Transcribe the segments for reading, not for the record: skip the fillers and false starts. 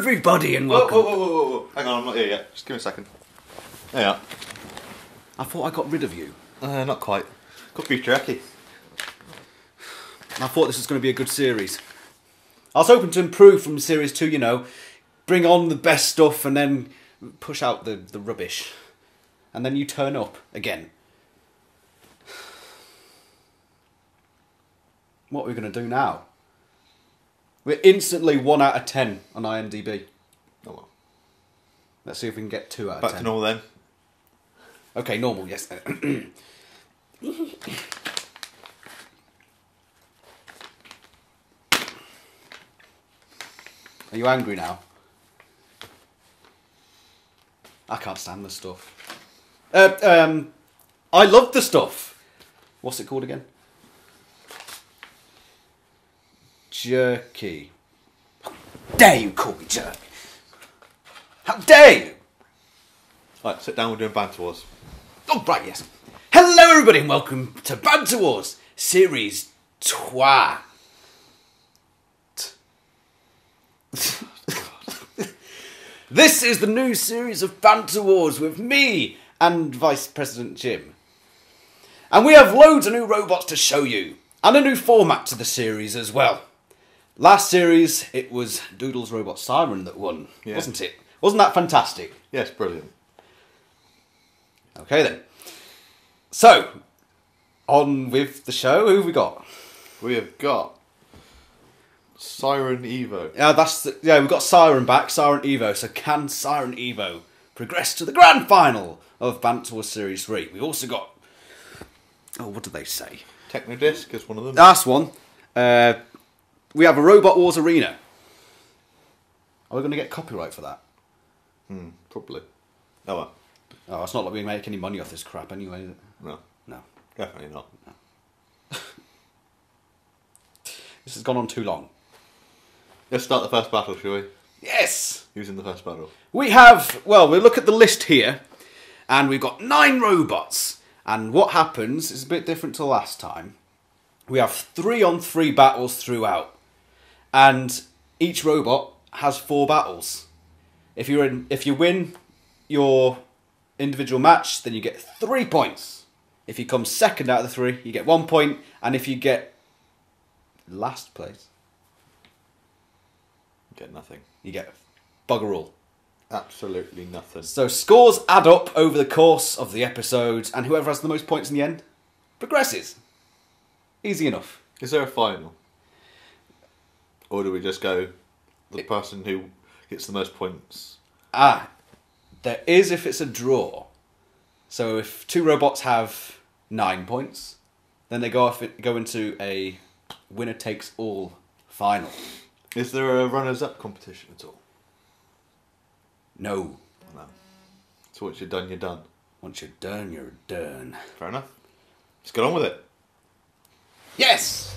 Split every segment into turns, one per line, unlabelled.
everybody, and welcome.
Whoa. Hang on, I'm not here yet. Just give me a second. There you are.
I thought I got rid of you.
Not quite. Could be tricky.
I thought this was going to be a good series. I was hoping to improve from Series 2, you know, bring on the best stuff and then push out the rubbish. And then you turn up again. What are we going to do now? We're instantly 1 out of 10 on IMDb.
Oh well.
Let's see if we can get 2 out of 10.
Back to normal then.
Okay, normal, yes. Are you angry now? I can't stand the stuff. I love the stuff. What's it called again? Jerky. How dare you call me jerk? How dare you?
Right, sit down, we're doing Banter Wars.
Oh, right, yes. Hello, everybody, and welcome to Banter Wars, Series 2. This is the new series of Banter Wars with me and Vice President Jim. And we have loads of new robots to show you, and a new format to the series as well. Last series, it was Doodle's robot Siren that won, wasn't it? Wasn't that fantastic?
Yes, brilliant.
Okay then. So, on with the show, who have we got?
We have got Siren EVO.
We've got Siren back, Siren EVO. So can Siren EVO progress to the grand final of Banter Wars Series 3? We also got... Oh, what did they say?
Technodisc is one of them.
Last one. We have a Robot Wars Arena. Are we going to get copyright for that?
Probably. Oh well.
Oh, it's not like we make any money off this crap anyway, is it?
No.
No.
Definitely not.
No. This has gone on too long.
Let's start the first battle, shall we?
Yes!
Who's in the first battle?
We have, well, we'll look at the list here, and we've got 9 robots. And what happens is a bit different to last time. We have 3-on-3 battles throughout. And each robot has 4 battles. If you win your individual match, then you get 3 points. If you come second out of the 3, you get 1 point. And if you get last place,
Get nothing.
you get bugger all.
Absolutely nothing.
So scores add up over the course of the episode, and whoever has the most points in the end progresses. Easy enough.
Is there a final? Or do we just go the person who gets the most points?
There is if it's a draw. So if 2 robots have 9 points, then they go into a winner takes all final.
Is there a runners-up competition at all?
No.
No. So once you're done, you're done.
Once you're done, you're done.
Fair enough. Let's get on with it.
Yes!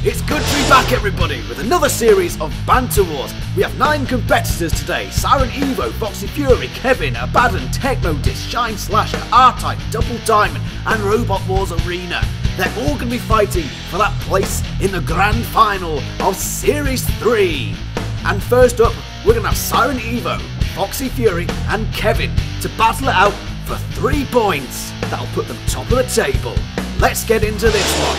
It's good to be back, everybody, with another series of Banter Wars. We have 9 competitors today: Siren EVO, Foxy Fury, Kevin, Abaddon, Technodisc, Shine Slasher, R-Type, Double Diamond, and Robot Wars Arena. They're all going to be fighting for that place in the grand final of Series 3. And first up, we're going to have Siren EVO, Foxy Fury, and Kevin to battle it out for 3 points. That'll put them top of the table. Let's get into this one.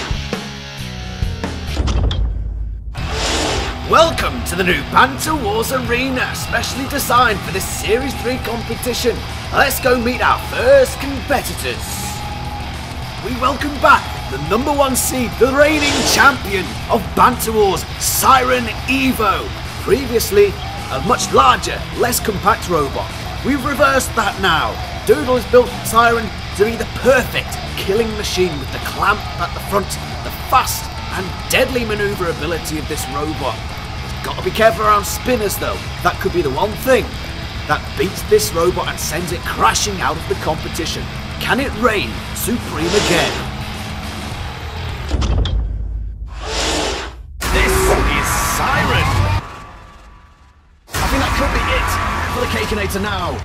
Welcome to the new Banter Wars Arena, specially designed for this Series 3 competition. Let's go meet our first competitors. We welcome back the number 1 seed, the reigning champion of Banter Wars, Siren EVO. Previously, a much larger, less compact robot. We've reversed that now. Doodle has built Siren to be the perfect killing machine with the clamp at the front, the fast and deadly manoeuvrability of this robot. Got to be careful around spinners though. That could be the one thing that beats this robot and sends it crashing out of the competition. Can it reign supreme again? This is Siren. I think that could be it for the Cakeinator now.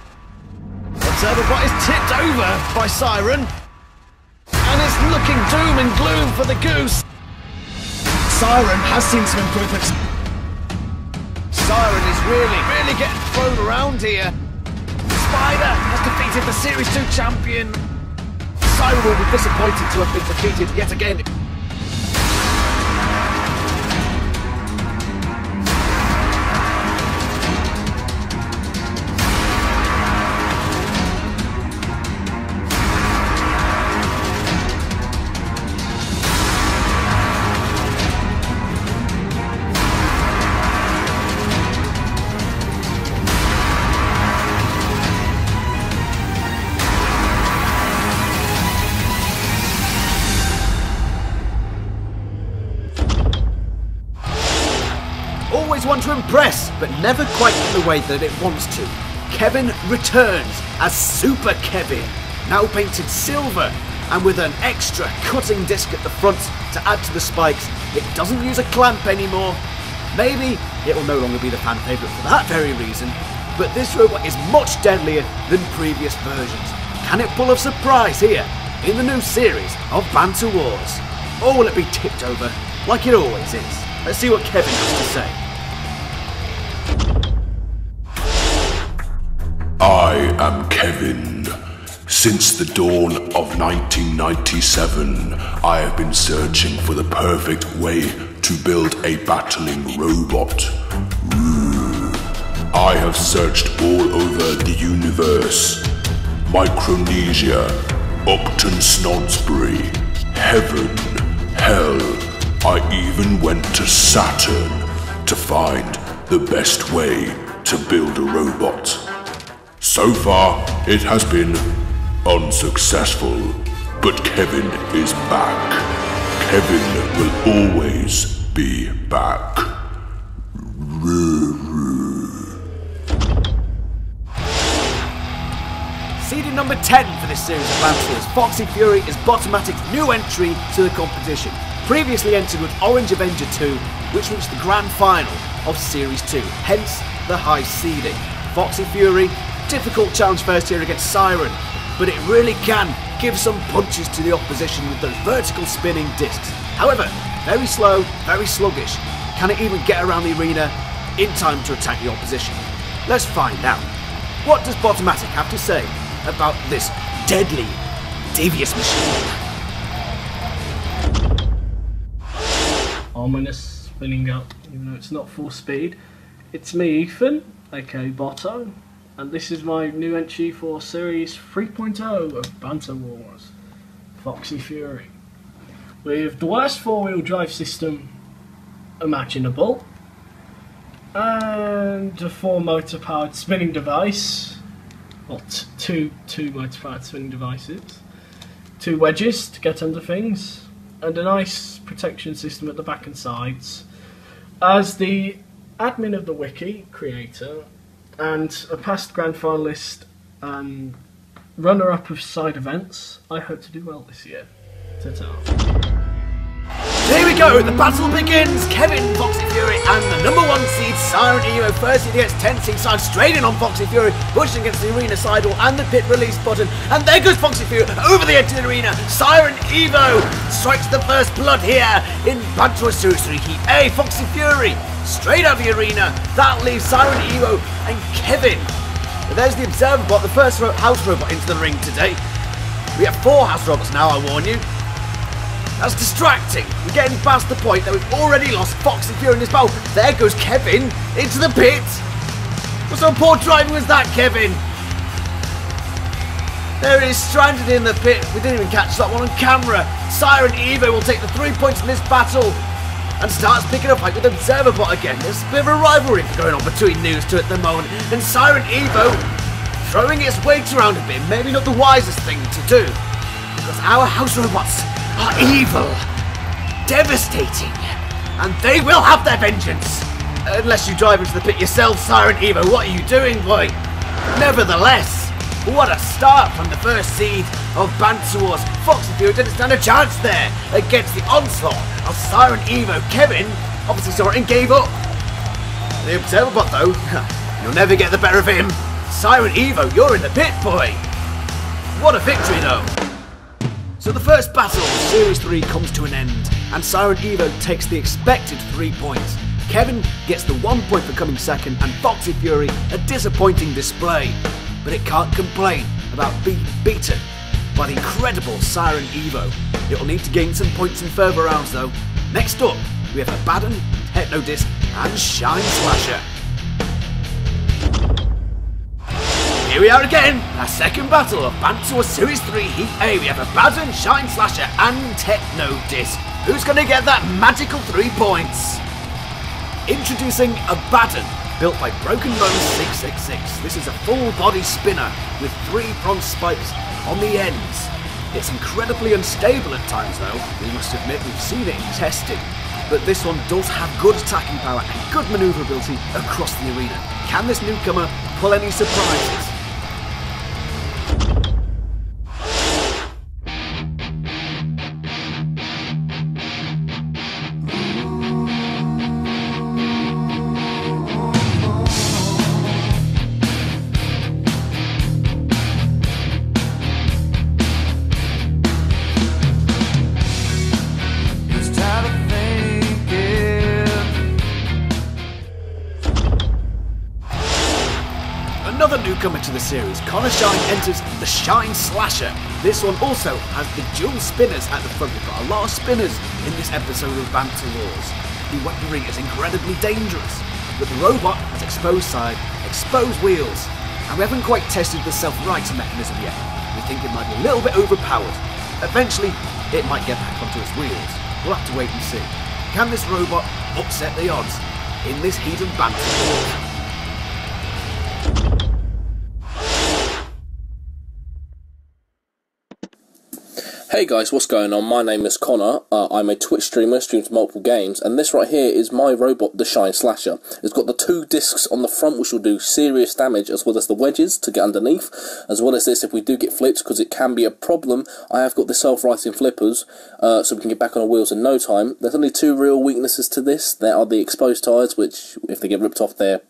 The turbobot is tipped over by Siren, and it's looking doom and gloom for the goose. Siren has seen some improvements. Siren is really getting thrown around here. Spider has defeated the Series 2 champion. Siren will be disappointed to have been defeated yet again. Always want to impress, but never quite in the way that it wants to. Kevin returns as Super Kevin, now painted silver and with an extra cutting disc at the front to add to the spikes. It doesn't use a clamp anymore. Maybe it will no longer be the fan favourite for that very reason, but this robot is much deadlier than previous versions. Can it pull a surprise here in the new series of Banter Wars? Or will it be tipped over like it always is? Let's see what Kevin has to say.
I am Kevin. Since the dawn of 1997, I have been searching for the perfect way to build a battling robot. I have searched all over the universe. Micronesia, Upton Snodsbury, heaven, hell. I even went to Saturn to find the best way to build a robot. So far, it has been unsuccessful, but Kevin is back. Kevin will always be back.
Seeding number 10 for this series of Banter Wars, Foxy Fury is Bottomatic's new entry to the competition. Previously entered with Orange Avenger 2, which reached the grand final of Series 2, hence the high seeding. Foxy Fury, difficult challenge first here against Siren, but it really can give some punches to the opposition with those vertical spinning discs. However, very slow, very sluggish. Can it even get around the arena in time to attack the opposition? Let's find out. What does Bottomatic have to say about this deadly, devious machine?
Ominous spinning up, even though it's not full speed. It's me, Ethan, aka Botto, and this is my new entry for Series 3.0 of Banter Wars, Foxy Fury. With the worst four-wheel drive system imaginable, and a 4-motor-powered spinning device, well, two motor-powered spinning devices, 2 wedges to get under things, and a nice protection system at the back and sides. As the admin of the wiki, creator, and a past grand finalist and runner-up of side events, I hope to do well this year. Ta-ta.
Here we go, the battle begins! Kevin, Foxy Fury, and the number 1 seed Siren EVO first seed against 10 seed Siren, straight in on Foxy Fury, pushing against the arena sidewall and the pit release button, and there goes Foxy Fury over the edge of the arena. Siren EVO strikes the first blood here in Banter Wars Series 3 Heap A. Foxy Fury straight out of the arena. That leaves Siren EVO and Kevin. But there's the observer bot, the first house robot into the ring today. We have 4 house robots now, I warn you. That's distracting. We're getting past the point that we've already lost Foxy Fury in this battle. There goes Kevin into the pit. What sort of poor driving was that, Kevin? There he is, stranded in the pit. We didn't even catch that one on camera. Siren EVO will take the 3 points in this battle and starts picking up like with Observer Bot again. There's a bit of a rivalry going on between News 2 at the moment, and Siren EVO throwing its weight around a bit. Maybe not the wisest thing to do, because our house robots are evil, devastating, and they will have their vengeance. Unless you drive into the pit yourself, Siren EVO, what are you doing, boy? Nevertheless, what a start from the first seed of Banter Wars. Foxy Fury didn't stand a chance there against the onslaught of Siren EVO. Kevin obviously saw it and gave up. The Observer Bot, though, you'll never get the better of him. Siren EVO, you're in the pit, boy. What a victory, though. So the first battle of Series 3 comes to an end, and Siren EVO takes the expected 3 points. Kevin gets the 1 point for coming second, and Foxy Fury a disappointing display. But it can't complain about being beaten by the incredible Siren EVO. It'll need to gain some points in further rounds though. Next up, we have Abaddon, Technodisc and Shine Slasher. Here we are again, our second battle of Banter Wars Series 3 Heap A. We have Abaddon, Shine Slasher and Technodisc. Who's going to get that magical 3 points? Introducing Abaddon, built by Broken Bones 666. This is a full body spinner with 3 pronged spikes on the ends. It's incredibly unstable at times though, we must admit. We've seen it tested. But this one does have good attacking power and good manoeuvrability across the arena. Can this newcomer pull any surprises? Another newcomer to the series, Connor Shine enters the Shine Slasher. This one also has the dual spinners at the front. We've got a lot of spinners in this episode of Banter Wars. The weaponry is incredibly dangerous, but the robot has exposed side, exposed wheels, and we haven't quite tested the self-righting mechanism yet. We think it might be a little bit overpowered. Eventually, it might get back onto its wheels. We'll have to wait and see. Can this robot upset the odds in this heat of Banter Wars?
Hey guys, what's going on? My name is Connor. I'm a Twitch streamer, streams multiple games, and this right here is my robot, the Shine Slasher. It's got the 2 discs on the front which will do serious damage, as well as the wedges to get underneath, as well as this if we do get flipped, because it can be a problem. I have got the self-righting flippers, so we can get back on our wheels in no time. There's only 2 real weaknesses to this. There are the exposed tyres, which if they get ripped off, they're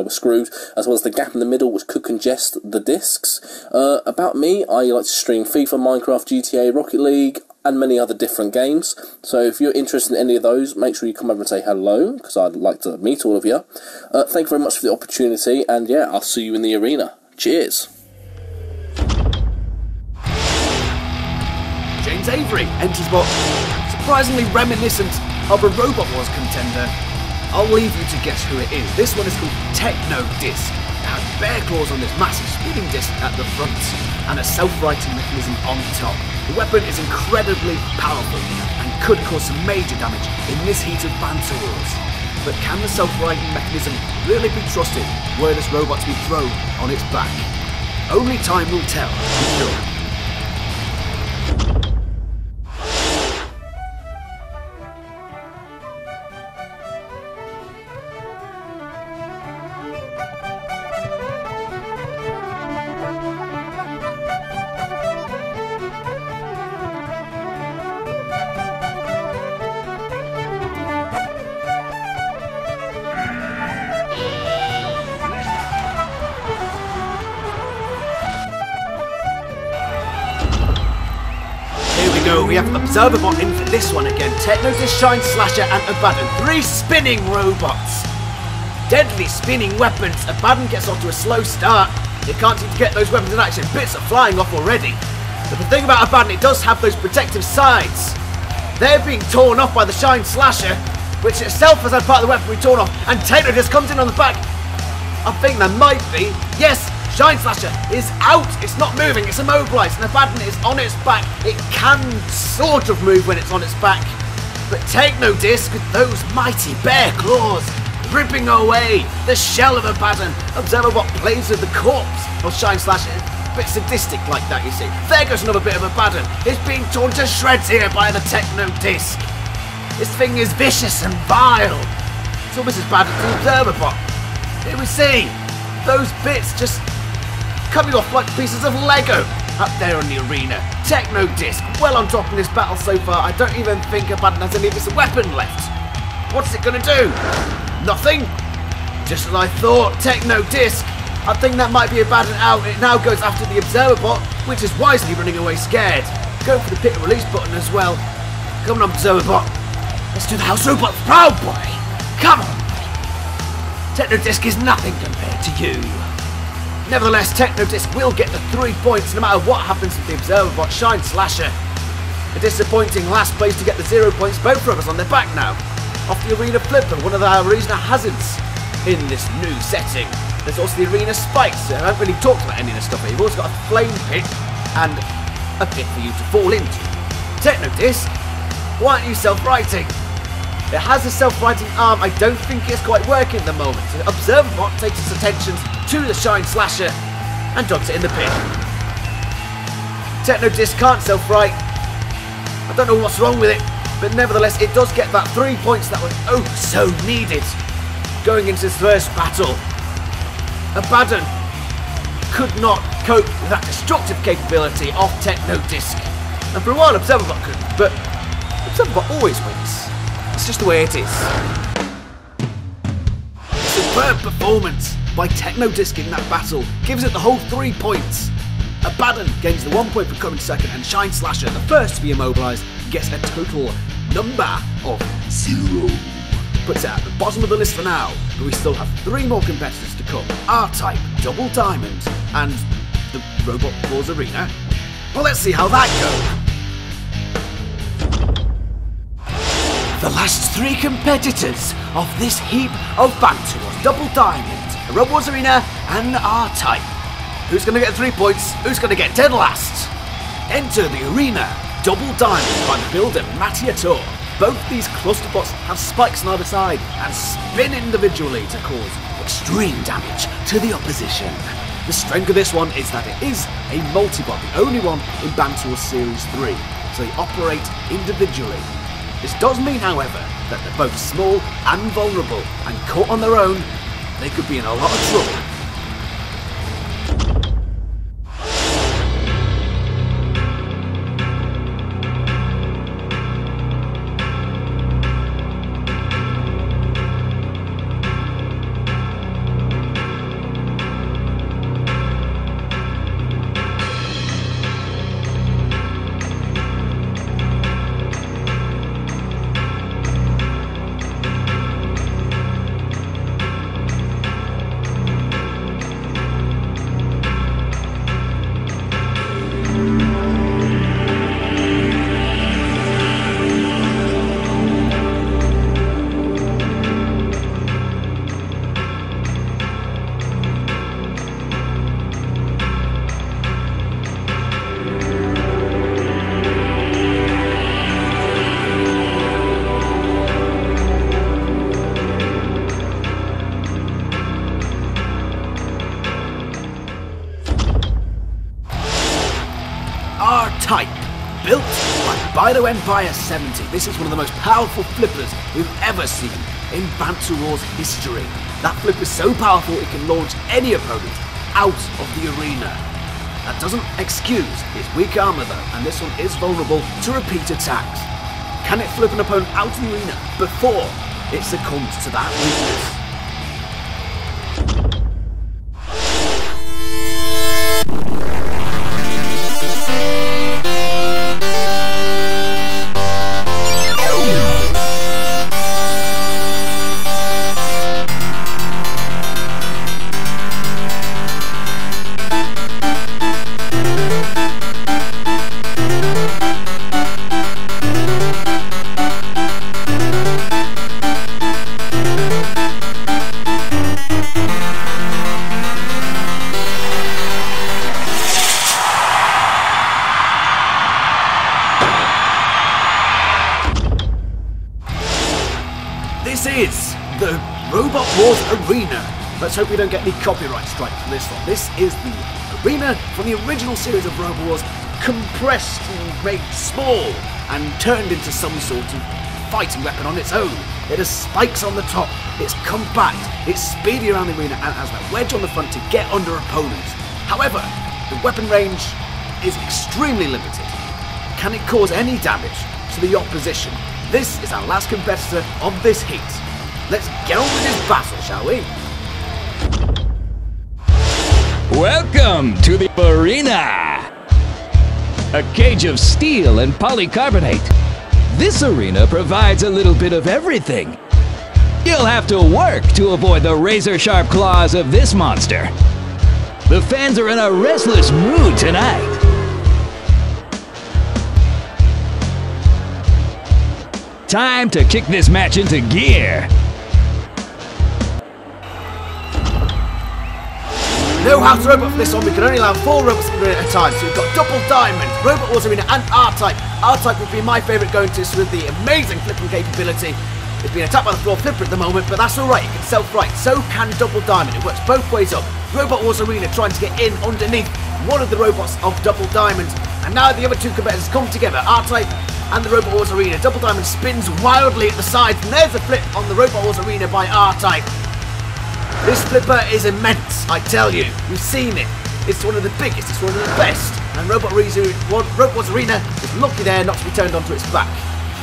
screwed, as well as the gap in the middle which could congest the discs. About me, I like to stream FIFA, Minecraft, GTA, Rocket League, and many other different games. So if you're interested in any of those, make sure you come over and say hello, because I'd like to meet all of you. Thank you very much for the opportunity, and yeah, I'll see you in the arena. Cheers!
James Avery enters what surprisingly reminiscent of a Robot Wars contender. I'll leave you to guess who it is. This one is called Technodisc. It has bear claws on this massive spinning disc at the front and a self-righting mechanism on top. The weapon is incredibly powerful and could cause some major damage in this heat of Banter Wars. But can the self-righting mechanism really be trusted were this robot to be thrown on its back? Only time will tell, I'm sure. We have Observerbot in for this one again. Technodisc, Shine Slasher and Abaddon. 3 spinning robots. Deadly spinning weapons. Abaddon gets off to a slow start. It can't seem to get those weapons in action. Bits are flying off already. But the thing about Abaddon, it does have those protective sides. They're being torn off by the Shine Slasher, which itself has had part of the weaponry torn off. And Technodisc comes in on the back. I think there might be. Yes! Shine Slasher is out, it's not moving, it's immobilised, and Abaddon is on its back. It can sort of move when it's on its back, but Technodisc with those mighty bare claws ripping away the shell of Abaddon. Observerbot plays with the corpse of Shine Slasher, a bit sadistic like that, you see. There goes another bit of Abaddon. It's being torn to shreds here by the Technodisc. This thing is vicious and vile. It's almost as bad as the Observerbot. Here we see those bits just coming off like pieces of Lego up there in the arena. Technodisc well on top in this battle so far. I don't even think Abaddon has any of its weapon left. What's it going to do? Nothing? Just as I thought. Technodisc. I think that might be Abaddon out. It now goes after the Observerbot, which is wisely running away scared. Go for the pick and release button as well. Come on, Observerbot. Let's do the house robot proud, boy. Come on! Technodisc is nothing compared to you. Nevertheless, Technodisc will get the 3 points no matter what happens with the Observerbot Shine Slasher. A disappointing last place to get the 0 points, both of us on their back now. Off the Arena Flipper, one of our arena hazards in this new setting. There's also the Arena Spikes. I haven't really talked about any of this stuff, but you've also got a flame pit and a pit for you to fall into. Technodisc, why aren't you self-righting? It has a self-righting arm. I don't think it's quite working at the moment. So Observerbot takes its attention to the Shine Slasher and drops it in the pit. Technodisc can't self-right. I don't know what's wrong with it, but nevertheless it does get that 3 points that was oh so needed going into this first battle. Abaddon could not cope with that destructive capability of Technodisc, and for a while Observerbot could, but Observerbot always wins. It's just the way it is. Superb performance by Technodisc in that battle gives it the whole 3 points. Abaddon gains the 1 point for coming second, and Shine Slasher, the first to be immobilised, gets a total number of 0. Puts it at the bottom of the list for now, but we still have 3 more competitors to come. R-Type, Double Diamond, and the Robot Wars Arena. Well, let's see how that goes. The last 3 competitors of this heap of Banter Wars, Double Diamond, the Robot Wars Arena, and R-Type. Who's going to get 3 points? Who's going to get dead last? Enter the arena, Double Diamond by the builder Mattiator. Both these clusterbots have spikes on either side and spin individually to cause extreme damage to the opposition. The strength of this one is that it is a multi-bot, the only one in Banter Wars Series 3, so they operate individually. This does mean, however, that they're both small and vulnerable, and caught on their own, they could be in a lot of trouble. R-Type, built by Bido Empire 70. This is one of the most powerful flippers we've ever seen in Banter Wars history. That flipper is so powerful it can launch any opponent out of the arena. That doesn't excuse its weak armour though, and this one is vulnerable to repeat attacks. Can it flip an opponent out of the arena before it succumbs to that weakness? This is the Robot Wars Arena. Let's hope we don't get any copyright strikes for this one. This is the arena from the original series of Robot Wars, compressed and made small and turned into some sort of fighting weapon on its own. It has spikes on the top, it's compact, it's speedy around the arena, and has that wedge on the front to get under opponents. However, the weapon range is extremely limited. Can it cause any damage to the opposition? This is our last competitor of this heat. Let's get on with this battle, shall we?
Welcome to the arena! A cage of steel and polycarbonate. This arena provides a little bit of everything. You'll have to work to avoid the razor-sharp claws of this monster. The fans are in a restless mood tonight. Time to kick this match into gear.
No house robot for this one. We can only allow 4 robots in at a time. So we've got Double Diamond, Robot Wars Arena, and R-Type. R-Type would be my favourite going to with the amazing flipping capability. It's being attacked by the floor flipper at the moment, but that's alright. It can self-right. So can Double Diamond. It works both ways up. Robot Wars Arena trying to get in underneath one of the robots of Double Diamond. And now the other 2 competitors come together. R-Type and the Robot Wars Arena. Double Diamond spins wildly at the sides, and there's a flip on the Robot Wars Arena by R-Type. This flipper is immense, I tell you. We've seen it. It's one of the biggest, it's one of the best. And Robot Wars Arena is lucky there not to be turned onto its back.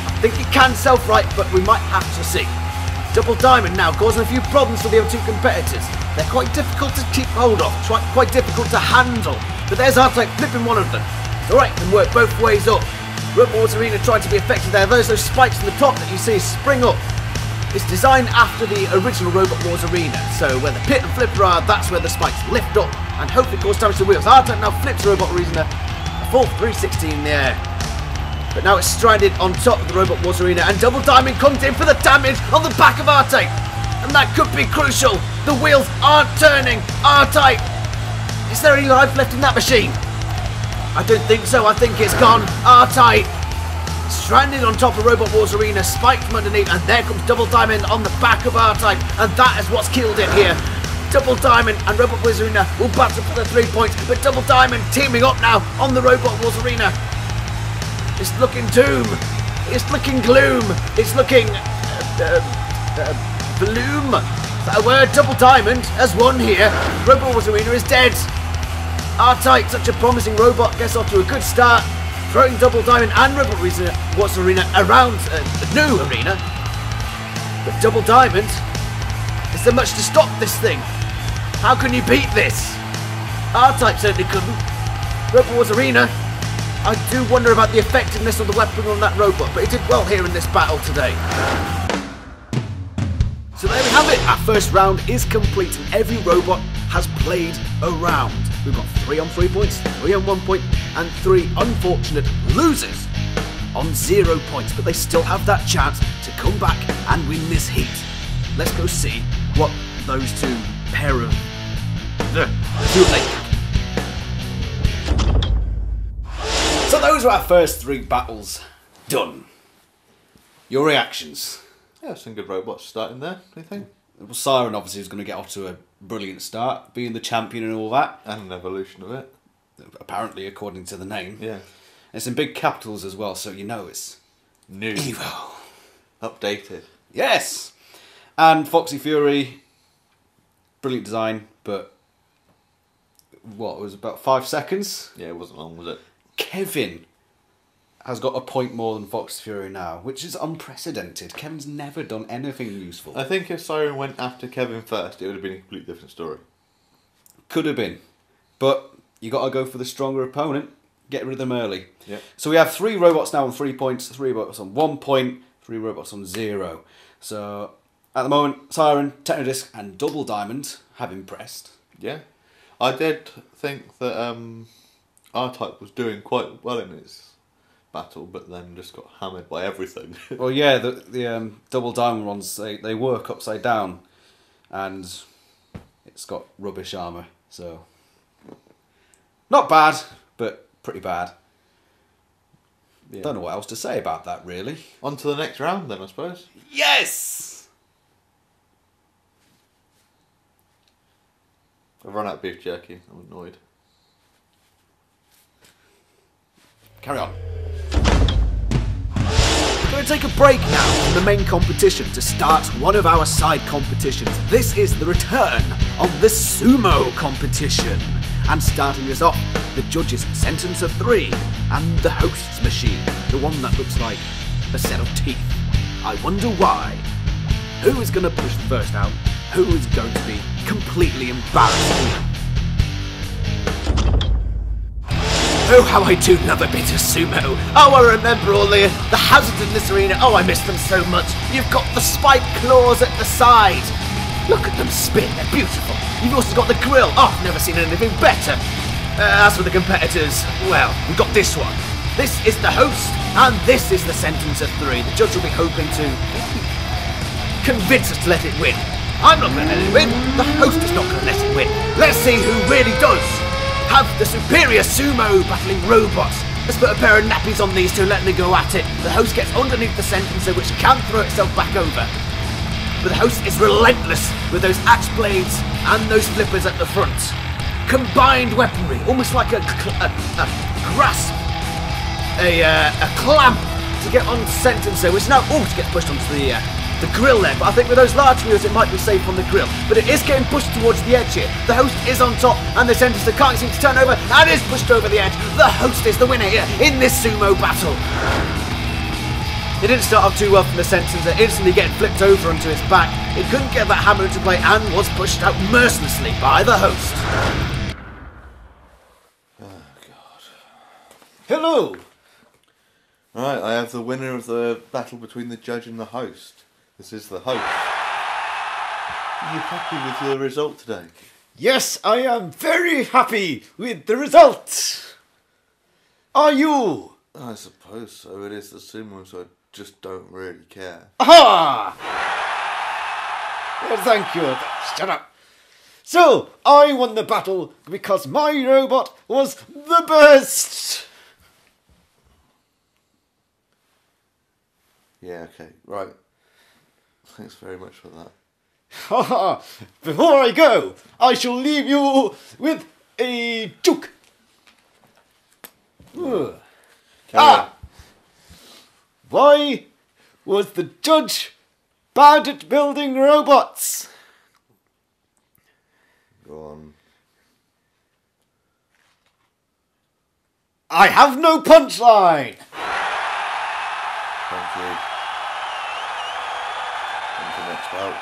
I think it can self-right, but we might have to see. Double Diamond now causing a few problems for the other 2 competitors. They're quite difficult to keep hold of, quite difficult to handle. But there's R-Type flipping one of them. Alright, can work both ways up. Robot Wars Arena trying to be effective there. Those spikes in the top that you see spring up. It's designed after the original Robot Wars Arena, so where the pit and flipper are, that's where the spikes lift up and hopefully cause damage to the wheels. R-Type now flips the Robot Arena, a full 360 in the air. But now it's stranded on top of the Robot Wars Arena, and Double Diamond comes in for the damage on the back of R-Type. And that could be crucial. The wheels aren't turning. R-Type. Is there any life left in that machine? I don't think so. I think it's gone. R-Type. Stranded on top of Robot Wars Arena, spiked from underneath, and there comes Double Diamond on the back of R-Type, and that is what's killed it here. Double Diamond and Robot Wars Arena will battle for the 3 points, but Double Diamond teaming up now on the Robot Wars Arena. It's looking doom. It's looking gloom. It's looking gloom. Is that a word? Double Diamond has won here. Robot Wars Arena is dead. R-Type, such a promising robot, gets off to a good start, throwing Double Diamond and Robot Wars Arena around the new arena. But Double Diamond, is there much to stop this thing? How can you beat this? R-Type certainly couldn't. Robot Wars Arena, I do wonder about the effectiveness of the weapon on that robot, but it did well here in this battle today. So there we have it, our first round is complete and every robot has played a round. We've got 3 on 3 points, 3 on 1 point, and 3 unfortunate losers on 0 points, but they still have that chance to come back and win this heat. Let's go see what those 2 pair of... So those are our first 3 battles done. Your reactions?
Yeah, some good robots starting there, do you think?
Well, Siren obviously is going to get off to a brilliant start, being the champion and all that.
And an evolution of it.
Apparently, according to the name.
Yeah.
It's in big capitals as well, so you know it's
new.
EVO.
Updated.
Yes! And Foxy Fury, brilliant design, but what, it was about 5 seconds?
Yeah, it wasn't long, was it?
Kevin has got a point more than Foxy Fury now, which is unprecedented. Kevin's never done anything useful.
I think if Siren went after Kevin first, it would have been a completely different story.
Could have been. But you got to go for the stronger opponent. Get rid of them early.
Yep.
So we have 3 robots now on 3 points, 3 robots on 1 point, 3 robots on 0. So at the moment, Siren, Technodisc and Double Diamond have impressed.
Yeah. I did think that R-Type was doing quite well in its battle, but then just got hammered by everything.
Well, yeah, the Double Diamond ones, they work upside down, and it's got rubbish armour, so not bad, but pretty bad. Yeah. Don't know what else to say about that, really.
On to the next round then, I suppose.
Yes!
I've run out of beef jerky, I'm annoyed.
Carry on.
We're going to take a break now from the main competition to start one of our side competitions. This is the return of the Sumo competition. And starting us off, the judges' sentence of 3 and the host's machine, the one that looks like a set of teeth. I wonder why. Who is going to push first out? Who is going to be completely embarrassed here?
Oh, how I do love a bit of sumo. Oh, I remember all the hazards in this arena. Oh, I miss them so much. You've got the spike claws at the side. Look at them spin, they're beautiful. You've also got the grill. Oh, I've never seen anything better. As for the competitors, well, we've got this one. This is the host, and this is the sentence of 3. The judge will be hoping to convince us to let it win. I'm not going to let it win. The host is not going to let it win. Let's see who really does have the superior sumo battling robots. Let's put a pair of nappies on these two, let them go at it. The host gets underneath the sentencer, which can throw itself back over. But the host is relentless with those axe blades and those flippers at the front. Combined weaponry, almost like a grasp, a clamp to get on sentencer, which now also gets pushed onto the grill there. But I think with those large wheels, it might be safe on the grill. But it is getting pushed towards the edge here. The host is on top, and the sentencer can't seem to turn over, and is pushed over the edge. The host is the winner here in this sumo battle. It didn't start off too well from the sentencer, instantly getting flipped over onto its back. It couldn't get that hammer into play and was pushed out mercilessly by the host.
Oh, God.
Hello!
Right, I have the winner of the battle between the judge and the host. This is the host. Are you happy with your result today?
Yes, I am very happy with the result! Are you?
I suppose so. It is the sumo, so I just don't really care.
Aha! Well, thank you. Shut up. So, I won the battle because my robot was the best!
Yeah, okay, right. Thanks very much for that.
Haha! Before I go, I shall leave you with a joke. Why was the judge bad at building robots?
Go on.
I have no punchline!
Thank you. On to the next bout.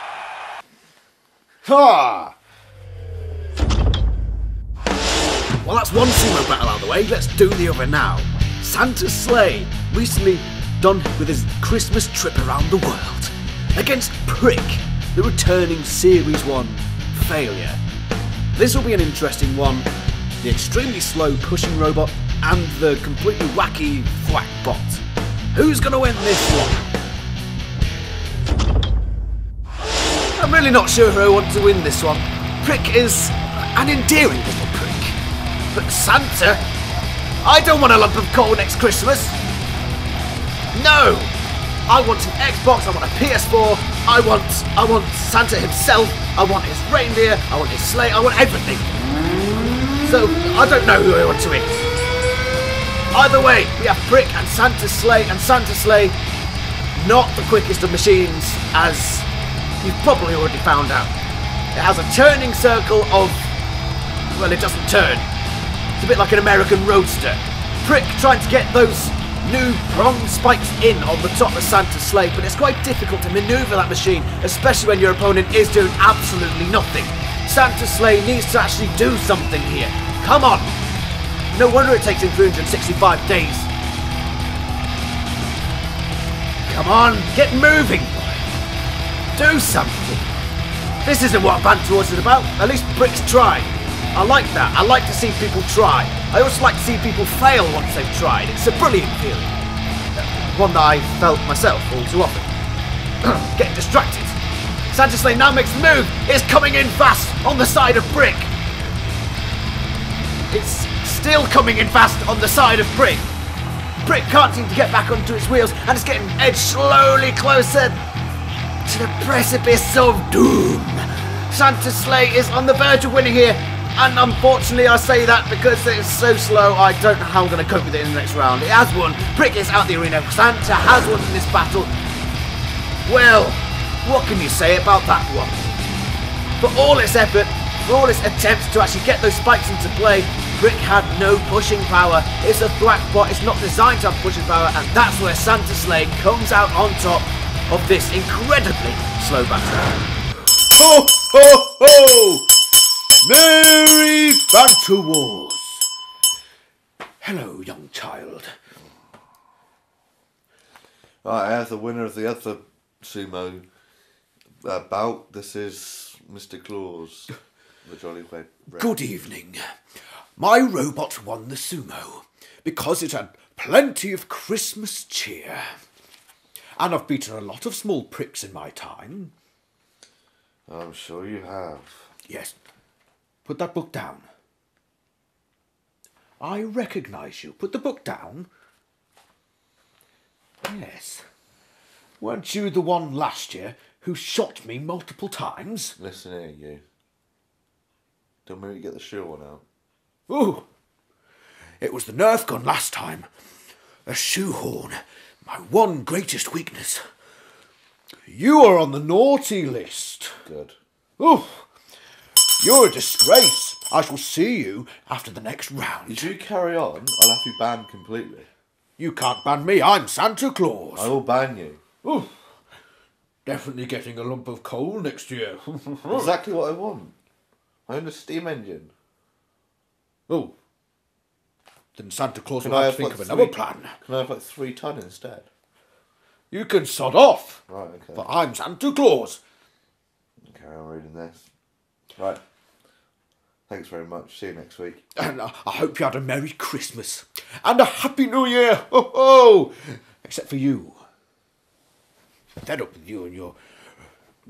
Ha!
Well, that's one sumo battle out of the way. Let's do the other now. Santa's sleigh, recently done with his Christmas trip around the world, against Prick, the returning Series 1 failure. This will be an interesting one. The extremely slow pushing robot and the completely wacky thwack bot. Who's going to win this one? I'm really not sure who I want to win this one. Prick is an endearing little prick. But Santa? I don't want a lump of coal next Christmas. No! I want an Xbox, I want a PS4, I want Santa himself, I want his reindeer, I want his sleigh, I want everything. So, I don't know who I want to win. Either way, we have Prick and Santa's sleigh, not the quickest of machines, as you've probably already found out. It has a turning circle of, well, it doesn't turn. It's a bit like an American roadster. Prick trying to get those new prong spikes in on the top of Santa's sleigh, but it's quite difficult to manoeuvre that machine, especially when your opponent is doing absolutely nothing. Santa's sleigh needs to actually do something here. Come on! No wonder it takes him 365 days. Come on, get moving, boy. Do something. This isn't what Banter Wars is about. At least Prick's trying. I like that. I like to see people try. I also like to see people fail once they've tried. It's a brilliant feeling. One that I felt myself all too often. Getting distracted. Santa's sleigh now makes the move. It's coming in fast on the side of Prick. It's still coming in fast on the side of Prick. Prick can't seem to get back onto its wheels, and it's getting edged slowly closer to the precipice of doom. Santa's sleigh is on the verge of winning here, and unfortunately I say that because it's so slow I don't know how I'm going to cope with it in the next round. It has won. Prick is out the arena. Santa has won in this battle. Well, what can you say about that one? For all its effort, for all its attempts to actually get those spikes into play, Prick had no pushing power. It's a thwack bot, it's not designed to have pushing power, and that's where Santa's sleigh comes out on top of this incredibly slow battle.
Ho ho ho! Merry Banter Wars! Hello, young child.
Right, I have the winner of the other sumo bout. This is Mr. Claus, the Jolly Red.
Good evening. My robot won the sumo because it had plenty of Christmas cheer. And I've beaten a lot of small pricks in my time.
I'm sure you have.
Yes. Put that book down. I recognise you. Put the book down. Yes. Weren't you the one last year who shot me multiple times?
Listen here, you. Don't make me get the shoe one out.
Ooh. It was the Nerf gun last time. A shoehorn. My one greatest weakness. You are on the naughty list.
Good.
Ooh. You're a disgrace. I shall see you after the next round.
If you carry on, I'll have you banned completely.
You can't ban me. I'm Santa Claus.
I will ban you.
Ooh. Definitely getting a lump of coal next year.
Exactly what I want. I own a steam engine.
Oh. Then Santa Claus
Can
will
I
have to
have
think of
like
another plan.
Can I have like 3 ton instead?
You can sod off.
Right, okay.
But I'm Santa Claus.
Carry on reading this. Right. Thanks very much. See you next week.
And I hope you had a Merry Christmas. And a Happy New Year. Ho ho! Except for you. Fed up with you and your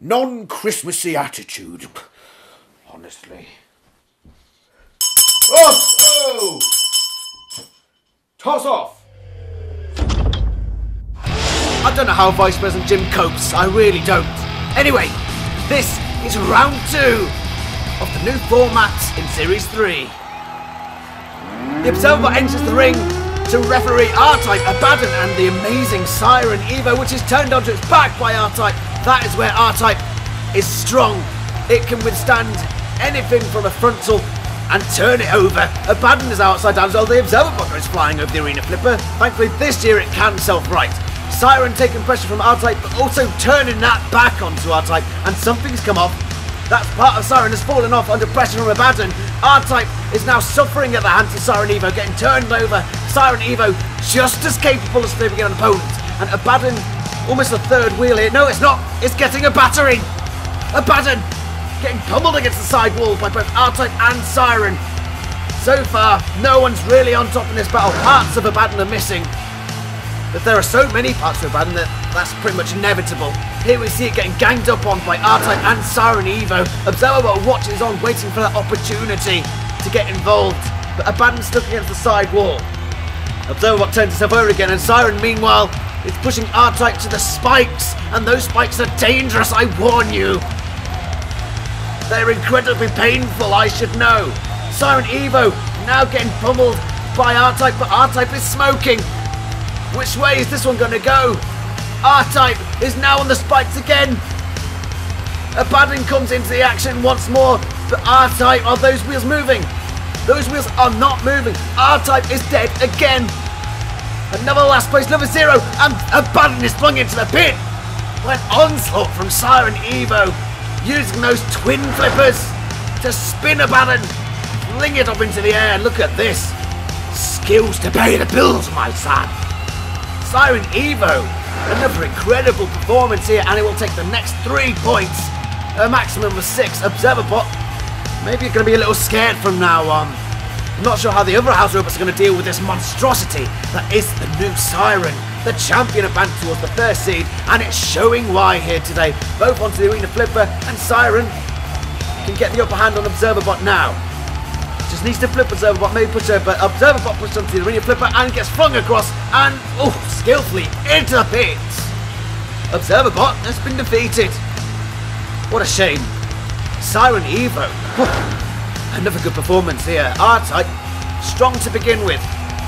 non-Christmassy attitude. Honestly. Oh! Toss off!
I don't know how Vice President Jim copes, I really don't. Anyway, this is round 2 of the new format in Series 3. The Observer enters the ring to referee R-Type, Abaddon and the amazing Siren EVO, which is turned onto its back by R-Type. That is where R-Type is strong. It can withstand anything from a frontal and turn it over. Abaddon is outside down as well. The Observer Blocker is flying over the arena flipper. Thankfully this year it can self-right. Siren taking pressure from R-Type but also turning that back onto R-Type, and something's come off. That part of Siren has fallen off under pressure from Abaddon. R-Type is now suffering at the hands of Siren EVO, getting turned over. Siren EVO just as capable as flipping an opponent. And Abaddon, almost a third wheel here. No, it's not. It's getting a battering. Abaddon getting pummeled against the side wall by both R-Type and Siren. So far, no one's really on top in this battle. Parts of Abaddon are missing. But there are so many parts of Abaddon that's pretty much inevitable. Here we see it getting ganged up on by R-Type and Siren EVO. Observer watches on, waiting for that opportunity to get involved. But Abaddon's stuck against the side wall. Observer turns himself over again, and Siren, meanwhile, is pushing R-Type to the spikes. And those spikes are dangerous, I warn you. They're incredibly painful, I should know. Siren EVO now getting pummeled by R-Type, but R-Type is smoking. Which way is this one going to go? R-Type is now on the spikes again. Abaddon comes into the action once more, but R-Type, are those wheels moving? Those wheels are not moving. R-Type is dead again. Another last place, another 0, and Abaddon is flung into the pit. An onslaught from Siren EVO, using those twin flippers to spin Abaddon, fling it up into the air. Look at this. Skills to pay the bills, my son. Siren EVO, another incredible performance here, and it will take the next 3 points. A maximum of 6. Observerbot, maybe you're going to be a little scared from now on. I'm not sure how the other house robots are going to deal with this monstrosity that is the new Siren, the champion of Banter Wars, the first seed, and it's showing why here today. Both onto the arena flipper, and Siren can get the upper hand on Observerbot now. Just needs to flip Observerbot, maybe push over, but Observerbot pushed onto the arena flipper and gets flung across and, skillfully into the pits. Observerbot has been defeated. What a shame. Siren EVO. Another good performance here. R-Type, strong to begin with.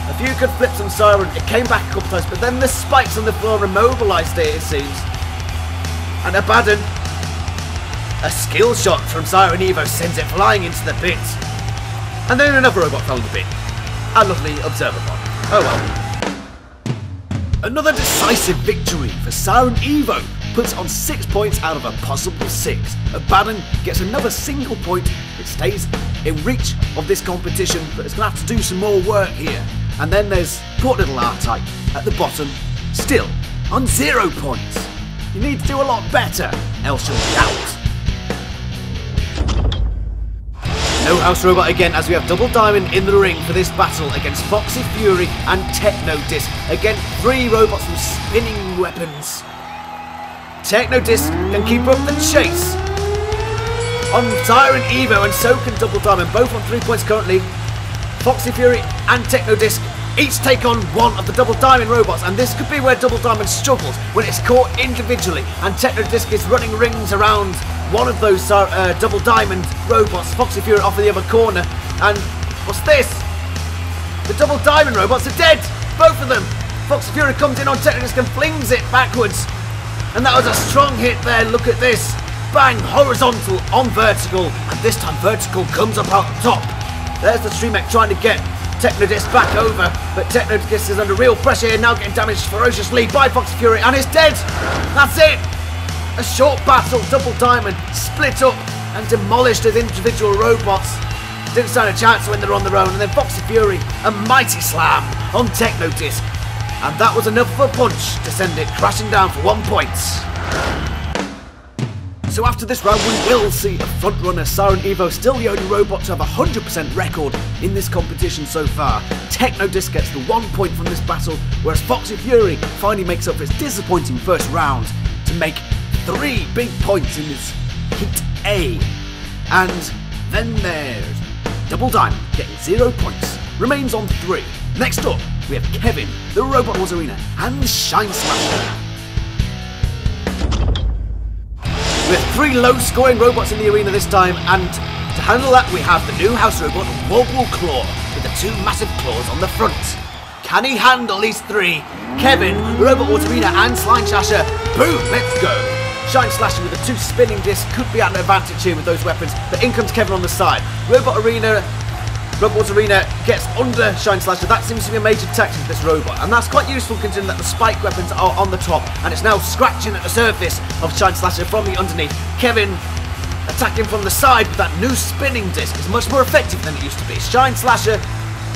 A few good flips on Siren, it came back a couple times, but then the spikes on the floor immobilised it seems. And Abaddon, a skill shot from Siren EVO sends it flying into the pit. And then another robot fell in the pit. A lovely Observerbot. Oh well. Another decisive victory for Siren EVO. Puts on 6 points out of a possible 6. Abaddon gets another single point. It stays in reach of this competition, but it's going to have to do some more work here.
And then there's poor little R-Type at the bottom, still on 0 points. You need to do a lot better, else you'll be out. No house robot again, as we have Double Diamond in the ring for this battle against Foxy Fury and Technodisc. Again, 3 robots with spinning weapons. Technodisc can keep up the chase on Siren EVO, and so can Double Diamond, both on 3 points currently. Foxy Fury and Technodisc each take on one of the Double Diamond robots, and this could be where Double Diamond struggles when it's caught individually, and Technodisc is running rings around one of those Double Diamond robots. Foxy Fury off in the other corner, and what's this? The Double Diamond robots are dead, both of them. Foxy Fury comes in on Technodisc and flings it backwards, and that was a strong hit there. Look at this, bang, horizontal on vertical, and this time vertical comes up out the top. There's the Stream Mech trying to get Technodisc back over, but Technodisc is under real pressure here, now getting damaged ferociously by Foxy Fury, and is dead. That's it. A short battle, Double Diamond split up and demolished as individual robots. Didn't stand a chance when they're on their own, and then Foxy Fury, a mighty slam on Technodisc, and that was enough of a punch to send it crashing down for 1 point. So after this round we will see a front-runner. Siren EVO still the only robot to have a 100% record in this competition so far. Technodisc gets the 1 point from this battle, whereas Foxy Fury finally makes up for its disappointing first round to make 3 big points in this Heat A. And then there's Double Diamond getting 0 points, remains on 3. Next up we have Kevin, the Robot Wars Arena, and Shine Slasher. We have 3 low-scoring robots in the arena this time, and to handle that we have the new house robot, Wobble Claw, with the 2 massive claws on the front. Can he handle these 3? Kevin, the Robot Wars Arena, and Shine Slasher. Boom, let's go. Shine Slasher with the 2 spinning discs could be at an advantage here with those weapons, but in comes Kevin on the side. Robot Wars Arena gets under Shine Slasher. That seems to be a major tactic of this robot, and that's quite useful considering that the spike weapons are on the top, and it's now scratching at the surface of Shine Slasher from the underneath. Kevin attacking from the side with that new spinning disc is much more effective than it used to be. Shine Slasher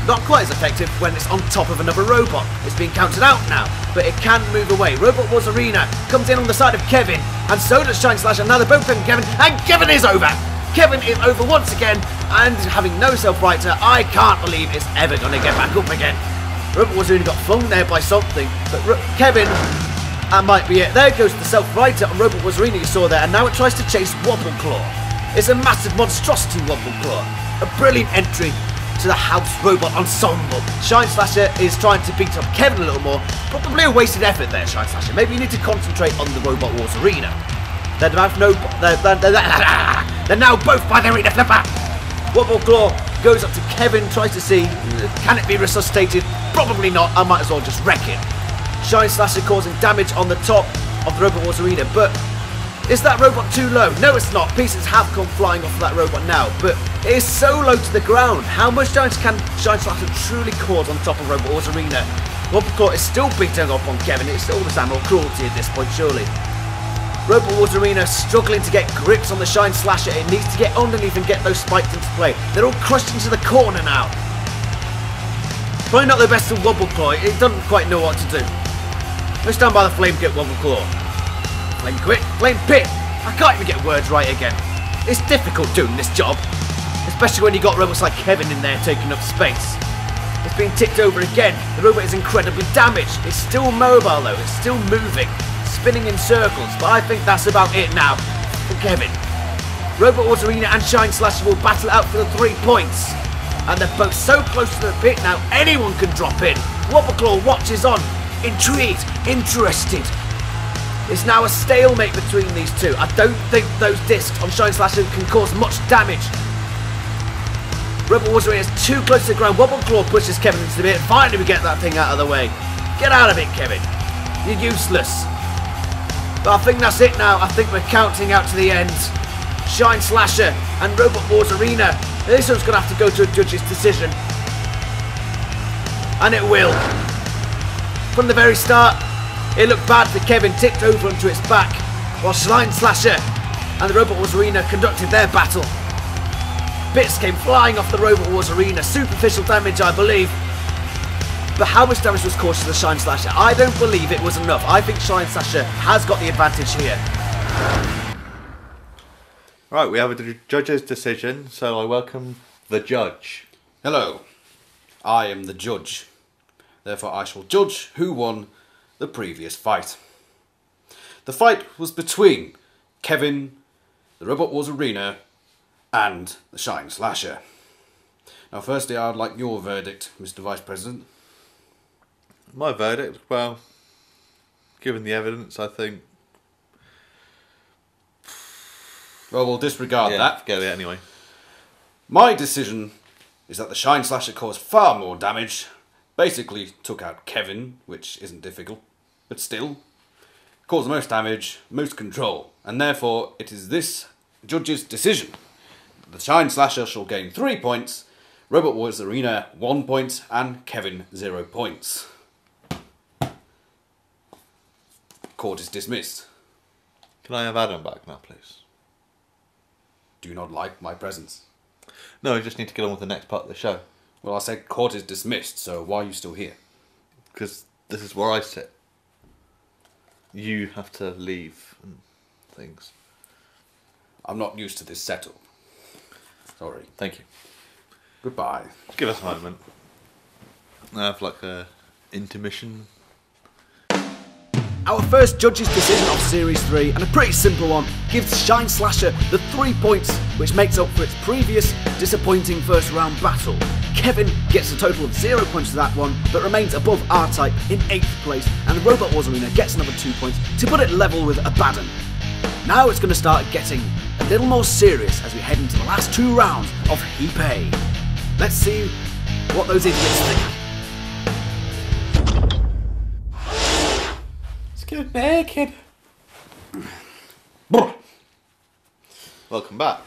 not quite as effective when it's on top of another robot. It's being counted out now, but it can move away. Robot Wars Arena comes in on the side of Kevin, and so does Shine Slasher. Now they're both picking Kevin, and Kevin is over. Kevin is over once again, and having no self-righter, I can't believe it's ever going to get back up again. Robot Wars Arena got flung there by something, but Kevin, that might be it. There goes the self-righter on Robot Wars Arena you saw there, and now it tries to chase Wobble Claw. It's a massive monstrosity, Wobble Claw. A brilliant entry to the house robot ensemble. Shine Slasher is trying to beat up Kevin a little more. Probably a wasted effort there, Shine Slasher. Maybe you need to concentrate on the Robot Wars Arena. They're now both by the arena flipper. Wobble Claw goes up to Kevin, tries to see, can it be resuscitated? Probably not, I might as well just wreck it. Shine Slasher causing damage on the top of the Robot Wars Arena, but is that robot too low? No, it's not. Pieces have come flying off of that robot now, but it is so low to the ground. How much damage can Shine Slasher truly cause on top of Robot Wars Arena? Wobble Claw is still beating up on Kevin. It's all this animal cruelty at this point, surely. Robot Wars Arena struggling to get grips on the Shine Slasher. It needs to get underneath and get those spikes into play. They're all crushed into the corner now. Probably not the best of Wobble Claw. It doesn't quite know what to do. Let's stand by the Flame Kit, Wobble Claw. Flame Quit, Flame Pit. I can't even get words right again. It's difficult doing this job, especially when you got robots like Kevin in there taking up space. It's being ticked over again. The robot is incredibly damaged. It's still mobile though. It's still moving, spinning in circles, but I think that's about it now for Kevin. Robot Wars Arena and Shine Slasher will battle out for the 3 points, and they're both so close to the pit now anyone can drop in. Wobble Claw watches on, intrigued, interested. It's now a stalemate between these two. I don't think those discs on Shine Slasher can cause much damage. Robot Wars Arena is too close to the ground. Wobble Claw pushes Kevin into the pit. Finally we get that thing out of the way. Get out of it, Kevin. You're useless. But I think that's it now. I think we're counting out to the end. Shine Slasher and Robot Wars Arena. This one's going to have to go to a judge's decision. And it will. From the very start, it looked bad for Kevin, tipped over onto its back, while Shine Slasher and the Robot Wars Arena conducted their battle. Bits came flying off the Robot Wars Arena, superficial damage I believe. But how much damage was caused to the Shine Slasher? I don't believe it was enough. I think Shine Slasher has got the advantage here.
Right, we have a judge's decision, so I welcome the judge.
Hello, I am the judge. Therefore I shall judge who won the previous fight. The fight was between Kevin, the Robot Wars Arena, and the Shine Slasher. Now firstly, I'd like your verdict, Mr. Vice President.
My verdict, well, given the evidence, I think...
Well, we'll disregard that.
Forget it anyway.
My decision is that the Shine Slasher caused far more damage. Basically took out Kevin, which isn't difficult, but still caused the most damage, most control, and therefore it is this judge's decision. The Shine Slasher shall gain 3 points, Robot Wars Arena 1 point, and Kevin 0 points. Court is dismissed.
Can I have Adam back now, please?
Do you not like my presence?
No, I just need to get on with the next part of the show.
Well, I said court is dismissed, so why are you still here?
Because this is where I sit. You have to leave and things.
I'm not used to this setup. Sorry.
Thank you.
Goodbye.
Give us a moment. I have like a intermission.
Our first judge's decision of Series 3, and a pretty simple one, gives Shine Slasher the 3 points, which makes up for its previous disappointing first round battle. Kevin gets a total of 0 points to that one, but remains above R-Type in 8th place, and the Robot Wars Arena gets another 2 points to put it level with Abaddon. Now it's going to start getting a little more serious as we head into the last 2 rounds of Heap A. Let's see what those idiots think.
Get naked. Welcome back.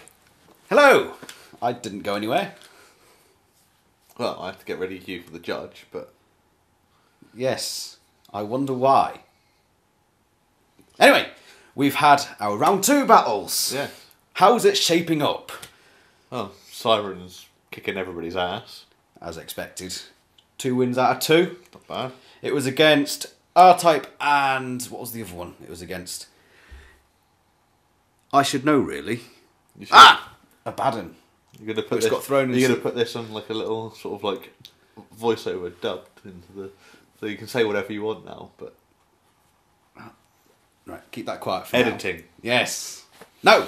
Hello! I didn't go anywhere.
Well, I have to get ready for you for the judge, but...
Yes, I wonder why. Anyway, we've had our round 2 battles.
Yeah.
How's it shaping up?
Oh, Siren's kicking everybody's ass.
As expected. 2 wins out of 2.
Not bad.
It was against R-Type and... what was the other one? It was against... I should know, really.
You should.
Abaddon.
You're gonna put
Which
this,
got thrown
You're
into...
gonna put this on like a little sort of like voiceover dubbed into the... So you can say whatever you want now, but...
Right, keep that quiet for
Editing.
now. Yes. No!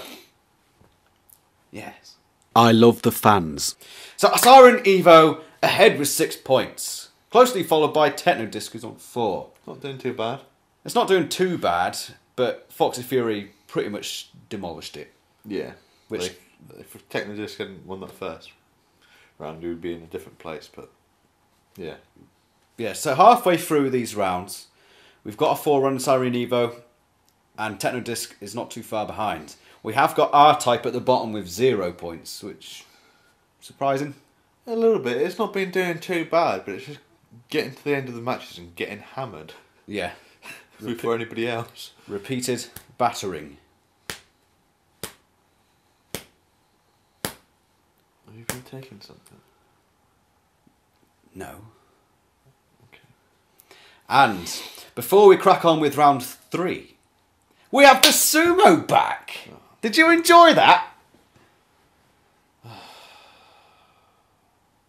Yes.
I love the fans.
So Siren EVO ahead with 6 points. Closely followed by Technodisc, who's on 4.
Not doing too bad.
It's not doing too bad, but Foxy Fury pretty much demolished it.
Yeah.
Which...
Like, if Technodisc hadn't won that first round, we would be in a different place, but... Yeah.
Yeah, so halfway through these rounds, we've got a 4-run Siren EVO, and Technodisc is not too far behind. We have got R-Type at the bottom with 0 points, which... surprising.
A little bit. It's not been doing too bad, but it's just getting to the end of the matches and getting hammered.
Yeah.
Before anybody else.
Repeated battering.
Have you been taking something?
No.
Okay.
And before we crack on with round 3, we have the Sumo back. Oh. Did you enjoy that?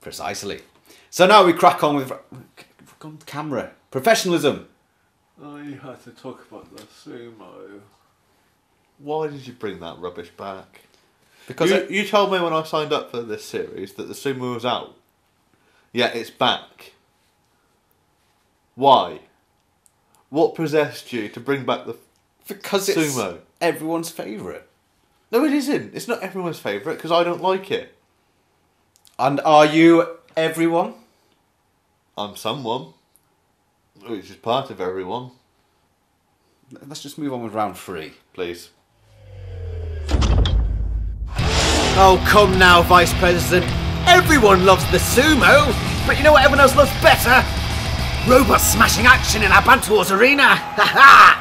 Precisely. So now we crack on with camera professionalism.
I had to talk about the Sumo. Why did you bring that rubbish back?
Because
you told me when I signed up for this series that the Sumo was out. Yeah, it's back. Why? What possessed you to bring back the
because
Sumo?
It's everyone's favourite.
No, it isn't. It's not everyone's favourite because I don't like it.
And are you everyone?
I'm someone. Which is part of everyone.
Let's just move on with round 3.
Please.
Oh, come now, Vice President. Everyone loves the Sumo, but you know what everyone else loves better? Robot smashing action in our Banter Wars arena. Ha ha!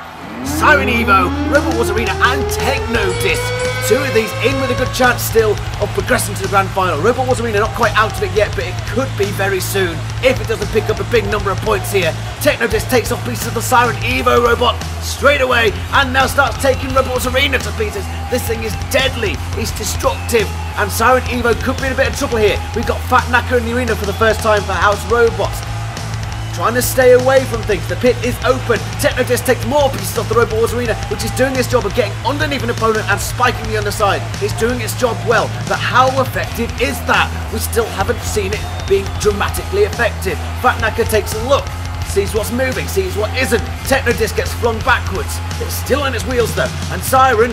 Siren EVO, Robot Wars Arena and Techno Disc. 2 of these in with a good chance still of progressing to the grand final. Robot Wars Arena not quite out of it yet, but it could be very soon if it doesn't pick up a big number of points here. Techno Disc takes off pieces of the Siren EVO robot straight away and now starts taking Robot Wars Arena to pieces. This thing is deadly, it's destructive, and Siren EVO could be in a bit of trouble here. We've got Fat Knacker in the arena for the first time for House Robots. Trying to stay away from things. The pit is open. Techno Disc takes more pieces off the Robot Wars Arena, which is doing its job of getting underneath an opponent and spiking the underside. It's doing its job well, but how effective is that? We still haven't seen it being dramatically effective. Fat Knacker takes a look, sees what's moving, sees what isn't. Techno Disc gets flung backwards. It's still on its wheels though, and Siren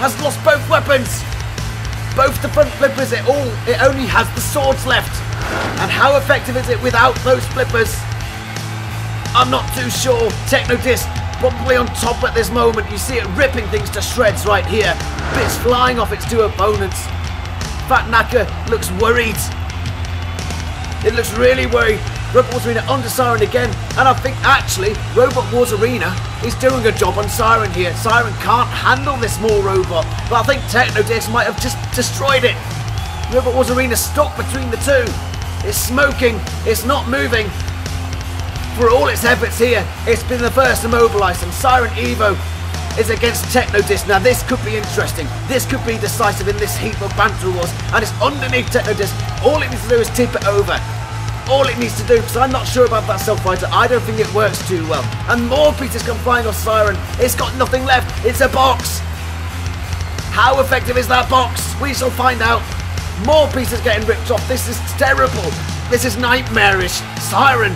has lost both weapons. Both the front flippers, it only has the swords left. And how effective is it without those flippers? I'm not too sure. Techno Disc probably on top at this moment. You see it ripping things to shreds right here. Bits flying off its 2 opponents. Fat Knacker looks worried. It looks really worried. Robot Wars Arena under Siren again. And I think actually Robot Wars Arena is doing a job on Siren here. Siren can't handle this small robot. But I think Techno Disc might have just destroyed it. Robot Wars Arena stuck between the 2. It's smoking. It's not moving. For all its efforts here, it's been the first to mobilise, and Siren EVO is against Techno Disc. Now this could be interesting. This could be decisive in this heap of Banter Wars, and it's underneath Techno Disc. All it needs to do is tip it over. All it needs to do, because I'm not sure about that self-fighter. I don't think it works too well. And more pieces come flying off Siren. It's got nothing left. It's a box. How effective is that box? We shall find out. More pieces getting ripped off. This is terrible. This is nightmarish. Siren,